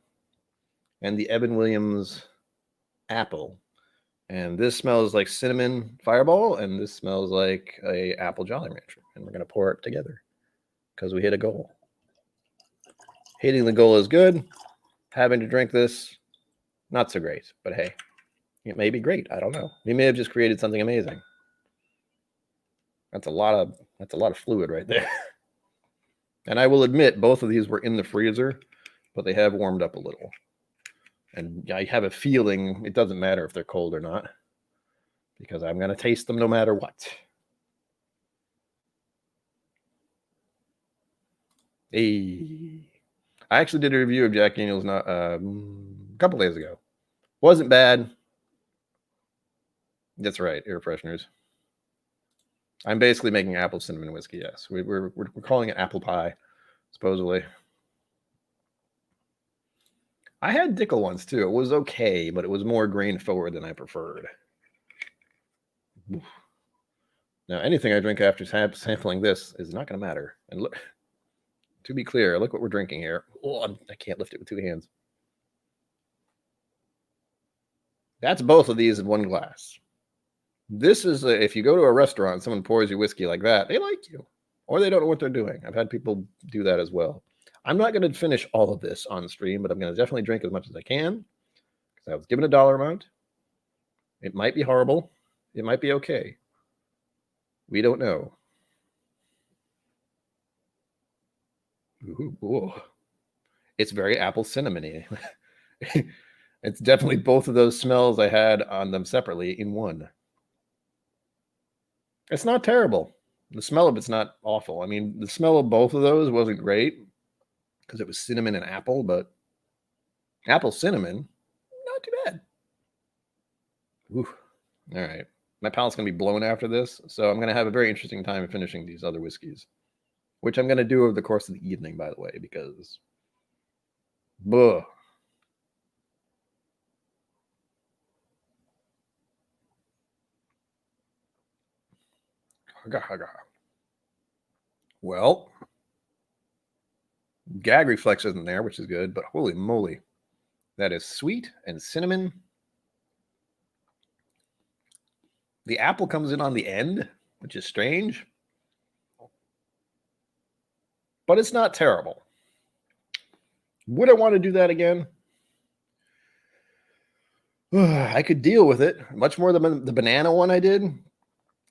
S1: and the Evan Williams Apple. And this smells like cinnamon Fireball, and this smells like a Apple Jolly Rancher. And we're going to pour it together because we hit a goal. Hitting the goal is good. Having to drink this, not so great. But hey, it may be great. I don't know. We may have just created something amazing. That's a lot of fluid right there. And I will admit, both of these were in the freezer, but they have warmed up a little. And I have a feeling it doesn't matter if they're cold or not, because I'm going to taste them no matter what. Hey. I actually did a review of Jack Daniel's a couple days ago. Wasn't bad. That's right, air fresheners. I'm basically making apple cinnamon whiskey, yes. We're calling it apple pie, supposedly. I had Dickel once, too. It was okay, but it was more grain forward than I preferred. Oof. Now, anything I drink after sampling this is not going to matter. And look, to be clear, look what we're drinking here. Oh, I can't lift it with 2 hands. That's both of these in one glass. This is, if you go to a restaurant, someone pours you whiskey like that, they like you. Or they don't know what they're doing. I've had people do that as well. I'm not going to finish all of this on stream, but I'm going to definitely drink as much as I can. Because I was given a dollar amount. It might be horrible. It might be okay. We don't know. Ooh. It's very apple cinnamony. It's definitely both of those smells I had on them separately in one. It's not terrible. The smell of it's not awful. I mean, the smell of both of those wasn't great because it was cinnamon and apple, but apple cinnamon, not too bad. Ooh. All right. My palate's going to be blown after this, so I'm going to have a very interesting time finishing these other whiskeys, which I'm going to do over the course of the evening, by the way, because buh. Well, gag reflex isn't there, which is good, but holy moly. That is sweet and cinnamon. The apple comes in on the end, which is strange, but it's not terrible. Would I want to do that again? I could deal with it much more than the banana one I did.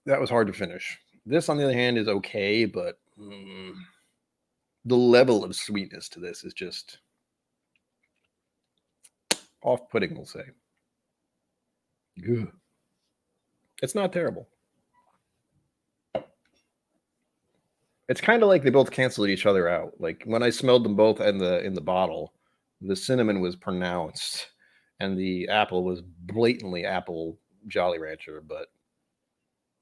S1: That was hard to finish. This, on the other hand, is okay, but the level of sweetness to this is just off-putting, we'll say. Ugh. It's not terrible. It's kind of like they both canceled each other out. Like when I smelled them both in the bottle, the cinnamon was pronounced and the apple was blatantly apple Jolly Rancher. But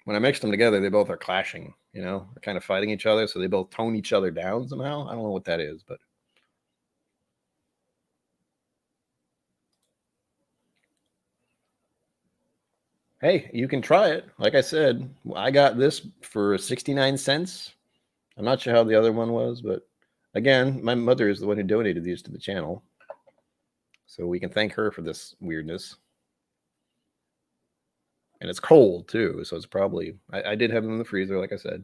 S1: when I mixed them together, they both are clashing, you know, they're kind of fighting each other. So they both tone each other down somehow. I don't know what that is, but hey, you can try it. Like I said, I got this for 69 cents. I'm not sure how the other one was, but again, my mother is the one who donated these to the channel. So we can thank her for this weirdness. And it's cold too, so it's probably, I did have them in the freezer, like I said.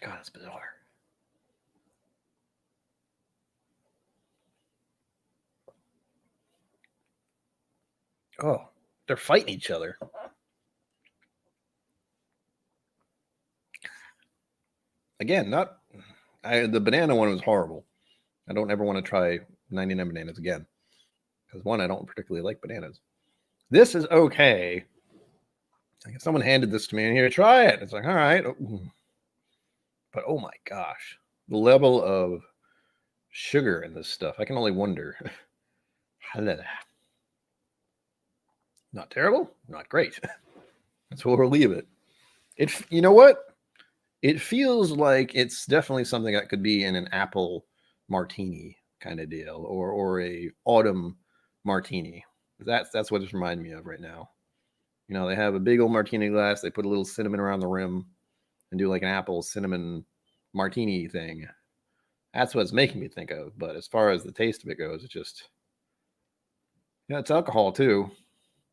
S1: God, it's bizarre. Oh, they're fighting each other. Again, the banana one was horrible. I don't ever want to try 99 bananas again. Because one, I don't particularly like bananas. This is okay. Like if someone handed this to me and here, try it. It's like, all right. But oh my gosh, the level of sugar in this stuff, I can only wonder. Not terrible, not great. That's where we'll leave it. You know what? It feels like it's definitely something that could be in an apple martini kind of deal, or a autumn martini. That's what it's reminding me of right now. You know, they have a big old martini glass. They put a little cinnamon around the rim and do like an apple cinnamon martini thing. That's what it's making me think of. But as far as the taste of it goes, it's just, yeah, it's alcohol too.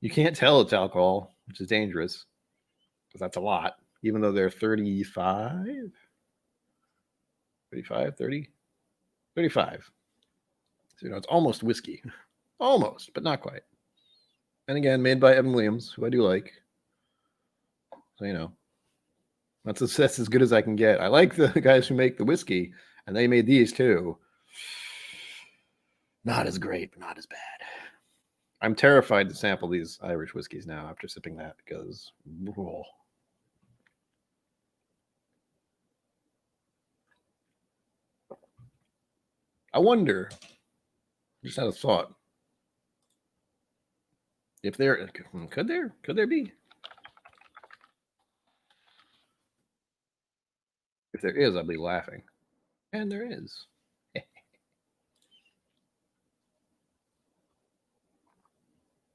S1: You can't tell it's alcohol, which is dangerous because that's a lot, even though they're 35, 35, 30, 35. So, you know, it's almost whiskey. Almost, but not quite. And again, made by Evan Williams, who I do like. So, you know, that's as good as I can get. I like the guys who make the whiskey, and they made these too. Not as great, but not as bad. I'm terrified to sample these Irish whiskeys now after sipping that because, oh. I wonder, just had a thought, if there could there be? If there is, I'll be laughing. And there is.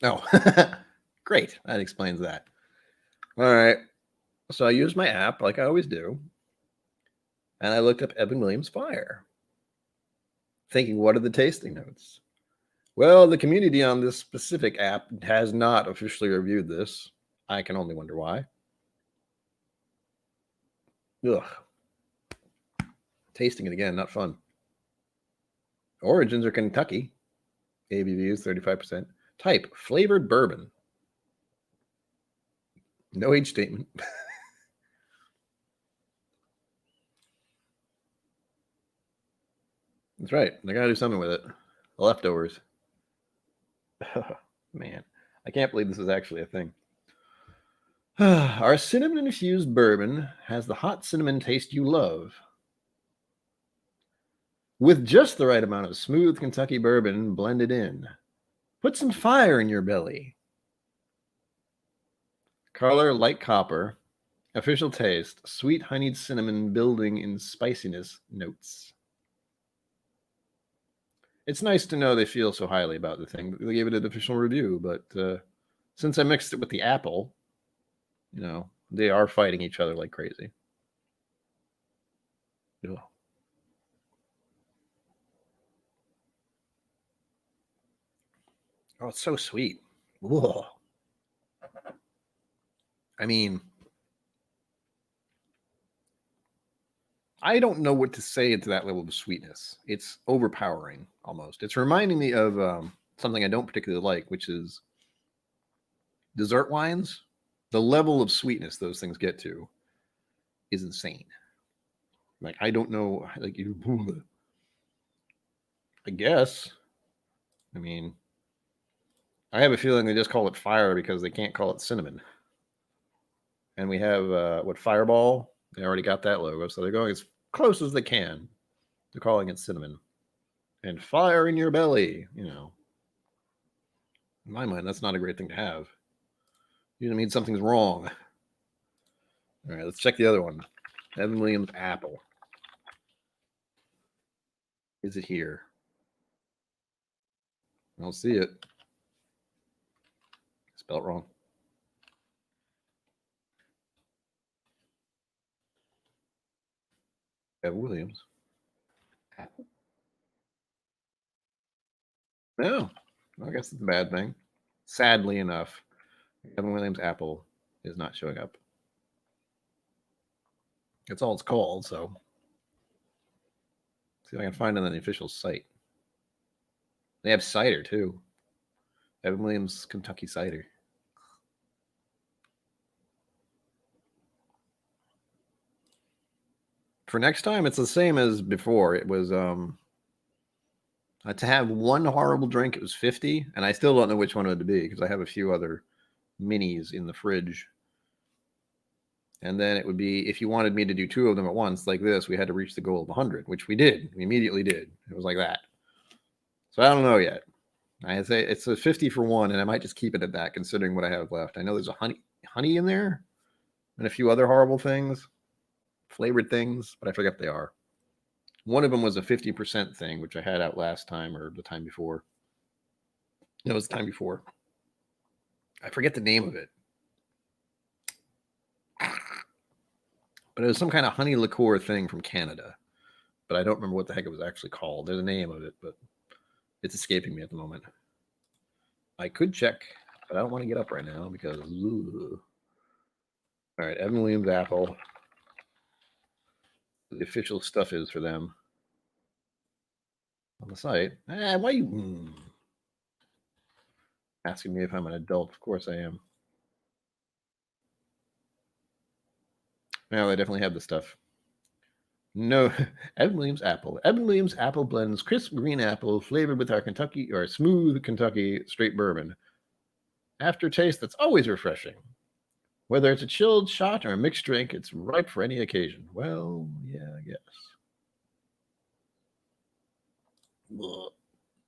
S1: Oh, great. That explains that. All right. So I used my app like I always do. And I looked up Evan Williams Fire, thinking, what are the tasting notes? Well, the community on this specific app has not officially reviewed this. I can only wonder why. Ugh. Tasting it again, not fun. Origins are Kentucky. ABV is 35%. Type, flavored bourbon. No age statement. That's right. I gotta do something with it. The leftovers. Man, I can't believe this is actually a thing. Our cinnamon-infused bourbon has the hot cinnamon taste you love. With just the right amount of smooth Kentucky bourbon blended in. Put some fire in your belly. Color light copper. Official taste, sweet honeyed cinnamon building in spiciness notes. It's nice to know they feel so highly about the thing. They gave it an official review, but since I mixed it with the apple, they are fighting each other like crazy. Ugh. Oh, it's so sweet. Ugh. I mean, I don't know what to say to that level of sweetness. It's overpowering almost. It's reminding me of something I don't particularly like, which is dessert wines. The level of sweetness those things get to is insane. Like, I don't know. Like, I guess. I mean, I have a feeling they just call it fire because they can't call it cinnamon. And we have what, Fireball? They already got that logo, so they're going as close as they can. They're calling it cinnamon. And fire in your belly, In my mind, that's not a great thing to have. Usually means something's wrong. All right, let's check the other one. Evan Williams Apple. Is it here? I don't see it. Spelled wrong. Evan Williams. Apple. No, I guess it's a bad thing. Sadly enough, Evan Williams Apple is not showing up. That's all it's called, so see if I can find it on the official site. They have cider too. Evan Williams Kentucky cider. For next time, it's the same as before. It was to have one horrible drink, it was 50, and I still don't know which one it would be because I have a few other minis in the fridge. And then it would be, if you wanted me to do two of them at once, like this, we had to reach the goal of 100, which we did. We immediately did. It was like that. So I don't know yet. I say it's a 50 for one, and I might just keep it at that, considering what I have left. I know there's a honey in there, and a few other horrible things, flavored things, but I forget they are. One of them was a 50% thing, which I had out last time or the time before. No, it was the time before. I forget the name of it. But it was some kind of honey liqueur thing from Canada. But I don't remember what the heck it was actually called. There's a name of it, but it's escaping me at the moment. I could check, but I don't want to get up right now because... Ugh. All right, Evan Williams Apple. The official stuff is for them on the site. Why are you asking me if I'm an adult? Of course I am. Now they definitely have the stuff. No, Evan Williams Apple. Evan Williams Apple blends crisp green apple flavored with our Kentucky or smooth Kentucky straight bourbon. Aftertaste that's always refreshing. Whether it's a chilled shot or a mixed drink, it's ripe for any occasion. Well, yeah, I guess.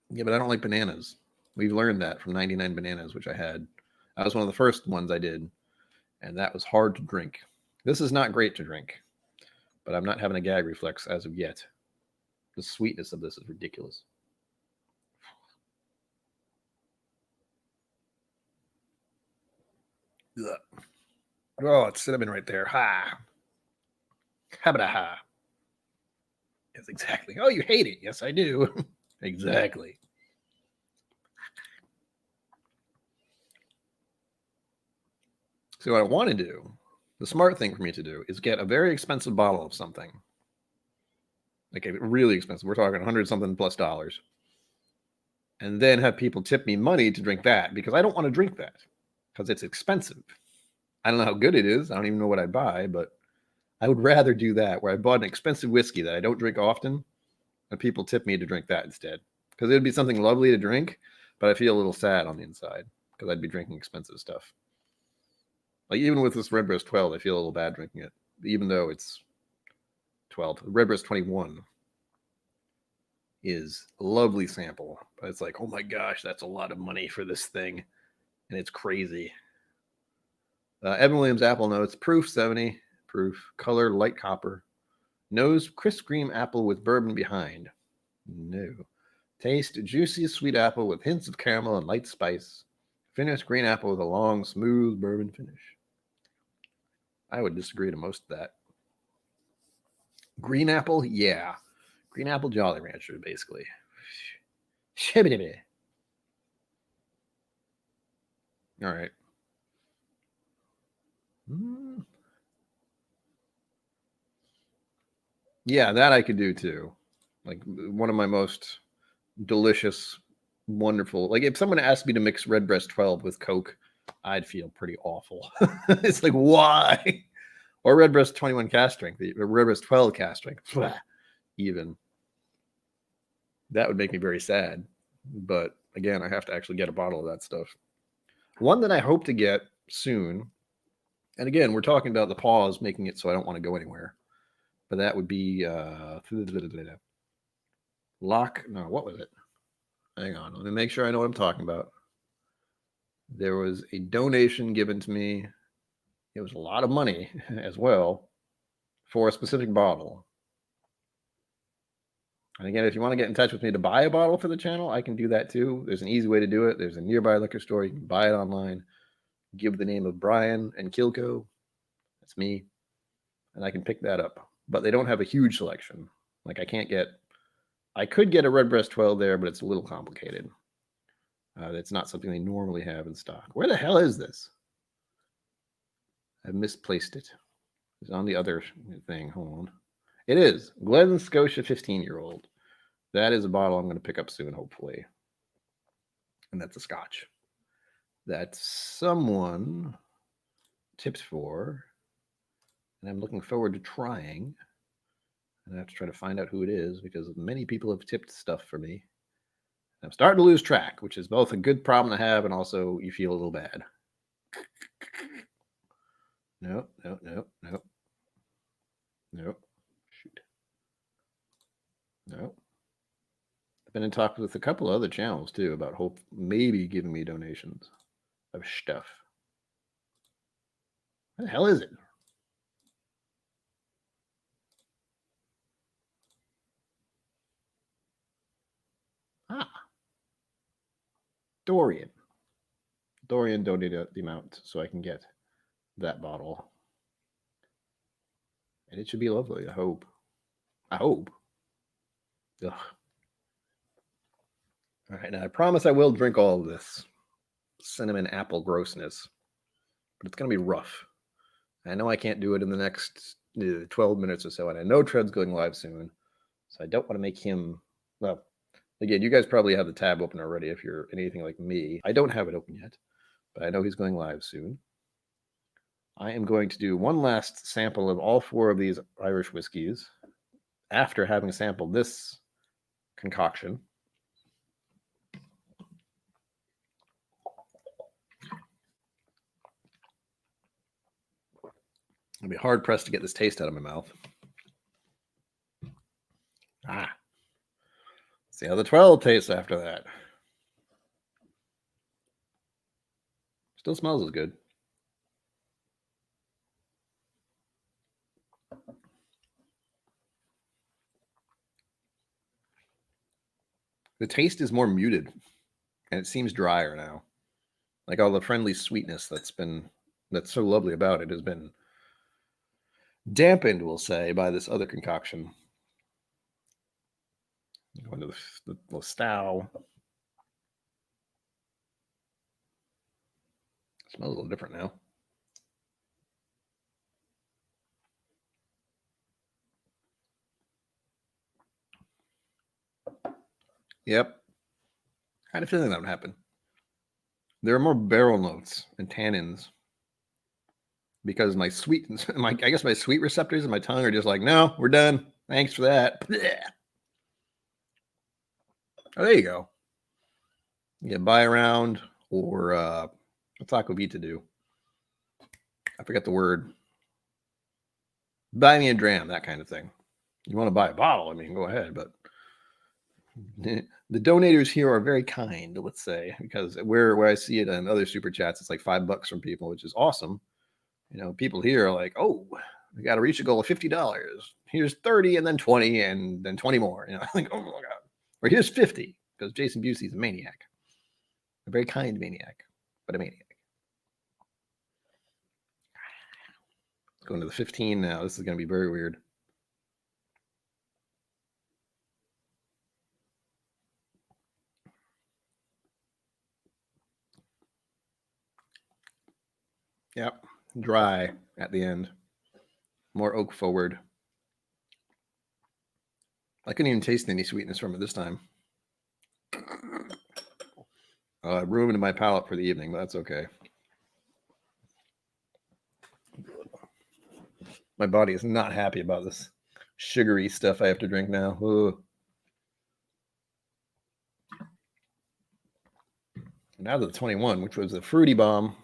S1: Yeah, but I don't like bananas. We've learned that from 99 Bananas, which I had. That was one of the first ones I did, and that was hard to drink. This is not great to drink, but I'm not having a gag reflex as of yet. The sweetness of this is ridiculous. Ugh. Oh, it's cinnamon right there. Ha. Habada. Yes, exactly. Oh, you hate it. Yes, I do. Exactly. So what I want to do, the smart thing for me to do, is get a very expensive bottle of something. Like a really expensive. We're talking 100 something plus dollars. And then have people tip me money to drink that because I don't want to drink that because it's expensive. I don't know how good it is. I don't even know what I buy, but I would rather do that where I bought an expensive whiskey that I don't drink often. and people tip me to drink that instead. Because it would be something lovely to drink, but I feel a little sad on the inside because I'd be drinking expensive stuff. Like even with this Redbreast 12, I feel a little bad drinking it, even though it's 12. Redbreast 21 is a lovely sample, but it's like, oh my gosh, that's a lot of money for this thing, and it's crazy. Evan Williams apple notes, proof 70, proof, color light copper, nose crisp cream apple with bourbon behind. No. Taste juicy sweet apple with hints of caramel and light spice. Finish green apple with a long, smooth bourbon finish. I would disagree to most of that. Green apple, yeah. Green apple Jolly Rancher, basically. Shibbity. All right. Yeah, that I could do too. Like one of my most delicious, wonderful. Like if someone asked me to mix Redbreast 12 with Coke, I'd feel pretty awful. It's like, why? Or Redbreast 21 cast strength, the Redbreast 12 cast strength, even. That would make me very sad. But again, I have to actually get a bottle of that stuff. One that I hope to get soon, and again, we're talking about the pause making it so I don't want to go anywhere. But that would be what was it? Hang on, let me make sure I know what I'm talking about. There was a donation given to me. It was a lot of money as well for a specific bottle. And again, if you want to get in touch with me to buy a bottle for the channel, I can do that too. There's an easy way to do it. There's a nearby liquor store. You can buy it online. Give the name of Brian and KIllco. That's me. And I can pick that up. But they don't have a huge selection. Like I could get a Redbreast 12 there, but it's a little complicated. It's not something they normally have in stock. Where the hell is this? I've misplaced it. It's on the other thing. Hold on. It is Glen Scotia 15-year-old. That is a bottle I'm going to pick up soon, hopefully. And that's a Scotch that someone tipped for, and I'm looking forward to trying. And I have to try to find out who it is because many people have tipped stuff for me. I'm starting to lose track, which is both a good problem to have and also you feel a little bad. No. Shoot. No. I've been in talks with a couple of other channels too about maybe giving me donations of stuff. What the hell is it? Dorian donated the amount so I can get that bottle. And it should be lovely, I hope. Ugh. All right, now I promise I will drink all of this cinnamon apple grossness, but it's going to be rough. I know I can't do it in the next 12 minutes or so, and I know Tread's going live soon, so I don't want to make him, well, again, you guys probably have the tab open already if you're anything like me. I don't have it open yet, but I know he's going live soon. I am going to do one last sample of all 4 of these Irish whiskeys after having sampled this concoction. I'll be hard pressed to get this taste out of my mouth. See how the 12 tastes after that. Still smells as good. The taste is more muted, and it seems drier now. Like all the friendly sweetness that's so lovely about it has been dampened, we'll say, by this other concoction. Go into the Stow. It smells a little different now. Yep. I had a feeling that would happen. There are more barrel notes and tannins because I guess my sweet receptors in my tongue are just like, no, we're done. Thanks for that. Oh, there you go. Yeah, buy around or what's Aquavita do? I forget the word. Buy me a dram, that kind of thing. You want to buy a bottle? I mean, go ahead, but the donators here are very kind, let's say, because where I see it in other super chats, it's like $5 from people, which is awesome. You know, people here are like, oh, we got to reach a goal of $50. Here's 30 and then 20 and then 20 more. You know, like, oh my God. Or here's 50 because Jason Busey's a maniac. A very kind maniac, but a maniac. Going to the 15 now. This is going to be very weird. Yep. Dry at the end. More oak forward. I couldn't even taste any sweetness from it this time. I ruined my palate for the evening, but that's okay. My body is not happy about this sugary stuff I have to drink now. Ugh. Now to the 21, which was a fruity bomb.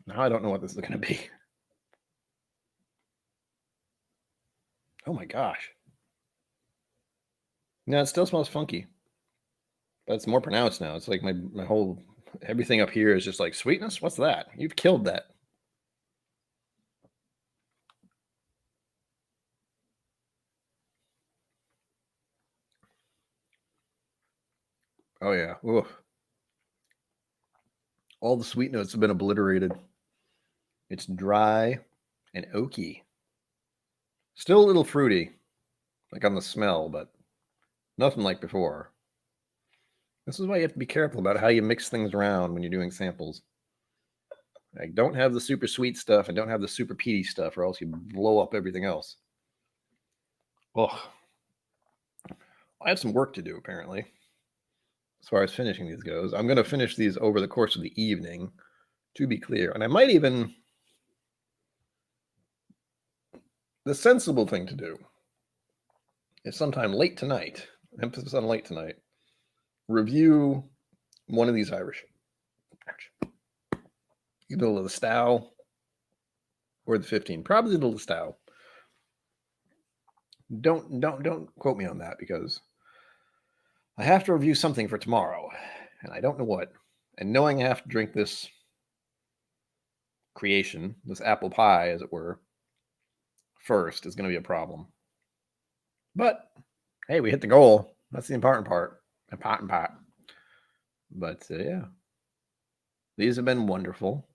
S1: Now I don't know what this is going to be. Oh my gosh. No, it still smells funky. But it's more pronounced now. It's like my whole everything up here is just like sweetness. What's that? You've killed that. Oh yeah. Oof. All the sweet notes have been obliterated. It's dry and oaky. Still a little fruity, like on the smell, but nothing like before. This is why you have to be careful about how you mix things around when you're doing samples. Like, don't have the super sweet stuff and don't have the super peaty stuff, or else you blow up everything else. Oh, I have some work to do, apparently, as far as finishing these goes. I'm going to finish these over the course of the evening, to be clear. And I might even... The sensible thing to do is sometime late tonight, emphasis on late tonight, review one of these Irish. Either the Stow or the 15. Probably the Stow. Don't quote me on that because I have to review something for tomorrow, and I don't know what. And knowing I have to drink this creation, this apple pie, as it were, first is going to be a problem. But hey, we hit the goal. That's the important part. Important part. But yeah, these have been wonderful.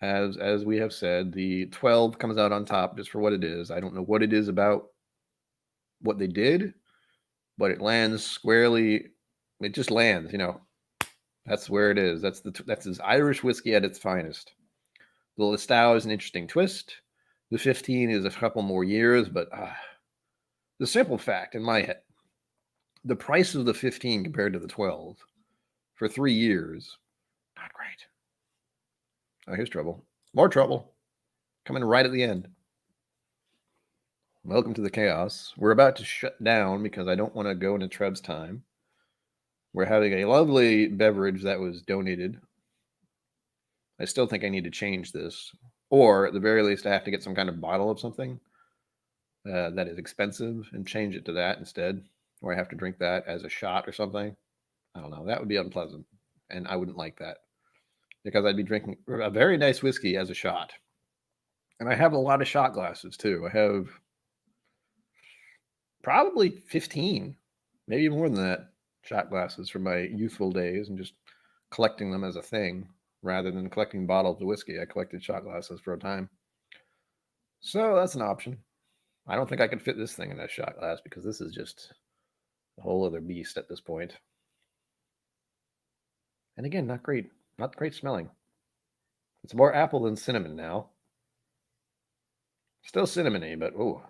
S1: As we have said, the 12 comes out on top just for what it is. I don't know what it is about what they did, but it lands squarely. It just lands, you know. That's where it is. That's this Irish whiskey at its finest. The Listowel is an interesting twist. The 15 is a couple more years, but the simple fact in my head, the price of the 15 compared to the 12 for 3 years, not great. Oh, here's trouble. More trouble. Coming right at the end. Welcome to the chaos. We're about to shut down because I don't want to go into Trev's time. We're having a lovely beverage that was donated. I still think I need to change this. Or at the very least, I have to get some kind of bottle of something that is expensive and change it to that instead. Or I have to drink that as a shot or something. I don't know. That would be unpleasant. And I wouldn't like that. Because I'd be drinking a very nice whiskey as a shot. And I have a lot of shot glasses too. I have probably 15, maybe more than that, shot glasses from my youthful days and just collecting them as a thing rather than collecting bottles of whiskey. I collected shot glasses for a time. So that's an option. I don't think I could fit this thing in that shot glass because this is just a whole other beast at this point. And again, not great smelling. It's more apple than cinnamon now. Still cinnamony, but oh.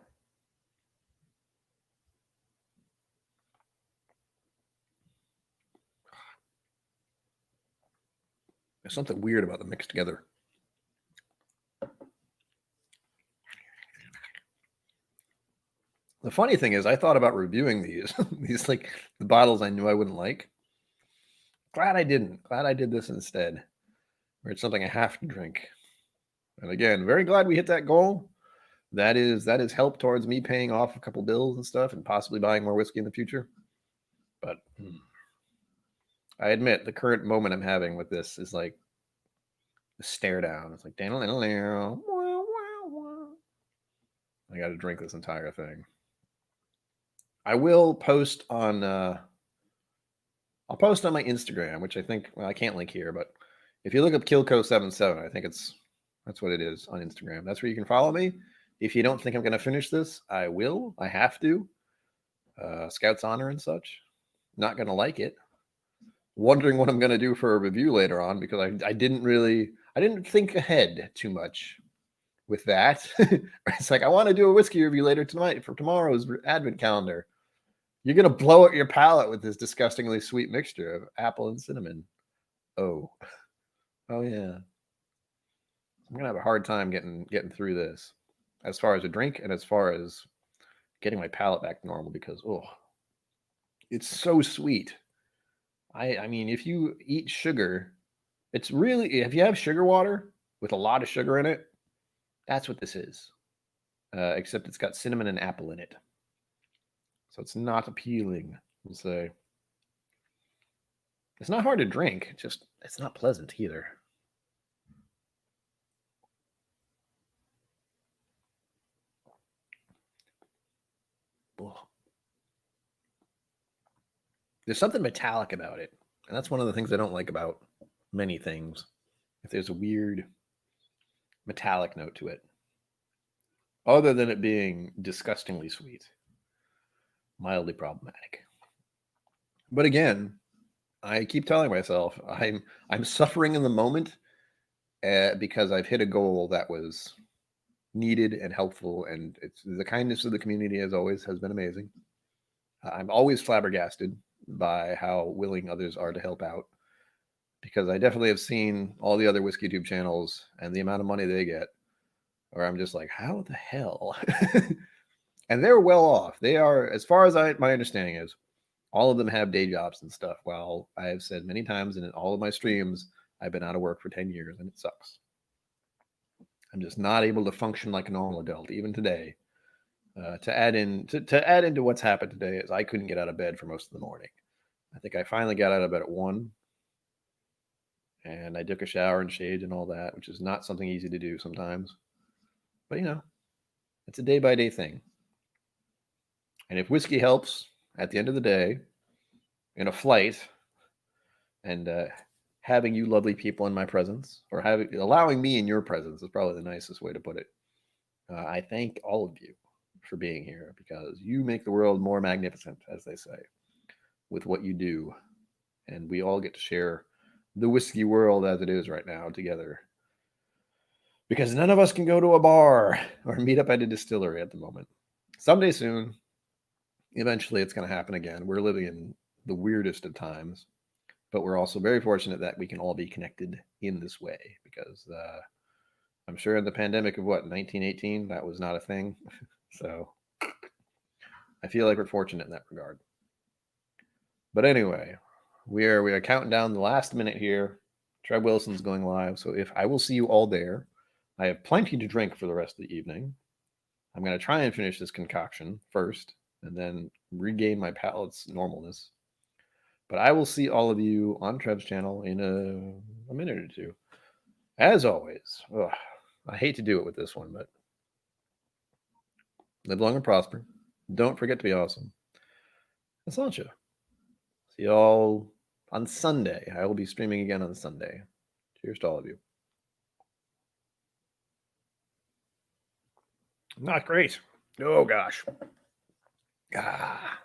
S1: There's something weird about them mixed together. The funny thing is, I thought about reviewing these, these like the bottles I knew I wouldn't like. Glad I didn't. Glad I did this instead, where it's something I have to drink. And again, very glad we hit that goal. That is help towards me paying off a couple bills and stuff, and possibly buying more whiskey in the future. But I admit the current moment I'm having with this is like the stare down. It's like, I got to drink this entire thing. I will post on. I'll post on my Instagram, which I think I can't link here, but if you look up KIllco77, I think that's what it is on Instagram. That's where you can follow me. If you don't think I'm going to finish this, I will. I have to. Scout's honor and such. Not going to like it. Wondering what I'm going to do for a review later on, because I didn't think ahead too much with that. It's like, I want to do a whiskey review later tonight for tomorrow's advent calendar. You're going to blow out your palate with this disgustingly sweet mixture of apple and cinnamon. Oh yeah. I'm going to have a hard time getting through this as far as a drink and as far as getting my palate back to normal, because it's so sweet. I mean, if you eat sugar, it's really, if you have sugar water with a lot of sugar in it, that's what this is. Except it's got cinnamon and apple in it. So it's not appealing, we'll say. It's not hard to drink, just it's not pleasant either. There's something metallic about it. And that's one of the things I don't like about many things. If there's a weird metallic note to it, other than it being disgustingly sweet, mildly problematic. But again, I keep telling myself I'm suffering in the moment because I've hit a goal that was needed and helpful, and it's the kindness of the community, as always, has been amazing. I'm always flabbergasted by how willing others are to help out, because I definitely have seen all the other whiskey tube channels and the amount of money they get, where I'm just like, how the hell? And they're well off. They are, as far as my understanding is, all of them have day jobs and stuff. While I have said many times in all of my streams, I've been out of work for 10 years and it sucks. I'm just not able to function like a normal adult, even today. To add into what's happened today is I couldn't get out of bed for most of the morning. I think I finally got out of bed at 1, and I took a shower and shaved and all that, which is not something easy to do sometimes. But it's a day-by-day thing. And if whiskey helps at the end of the day in a flight, and having you lovely people in my presence, or allowing me in your presence, is probably the nicest way to put it. I thank all of you for being here, because you make the world more magnificent, as they say, with what you do. And we all get to share the whiskey world as it is right now together, because none of us can go to a bar or meet up at a distillery at the moment. Someday soon, eventually it's going to happen again. We're living in the weirdest of times, but we're also very fortunate that we can all be connected in this way, because I'm sure in the pandemic of 1918, that was not a thing. So I feel like we're fortunate in that regard. But anyway, we are counting down the last minute here. Trev Wilson's going live, so if I will see you all there. I have plenty to drink for the rest of the evening. I'm going to try and finish this concoction first, and then regain my palate's normalness. But I will see all of you on Trev's channel in a minute or two. As always, I hate to do it with this one, but live long and prosper. Don't forget to be awesome. Aslancha. See y'all on Sunday. I will be streaming again on Sunday. Cheers to all of you. Not great. Oh, gosh. Ah.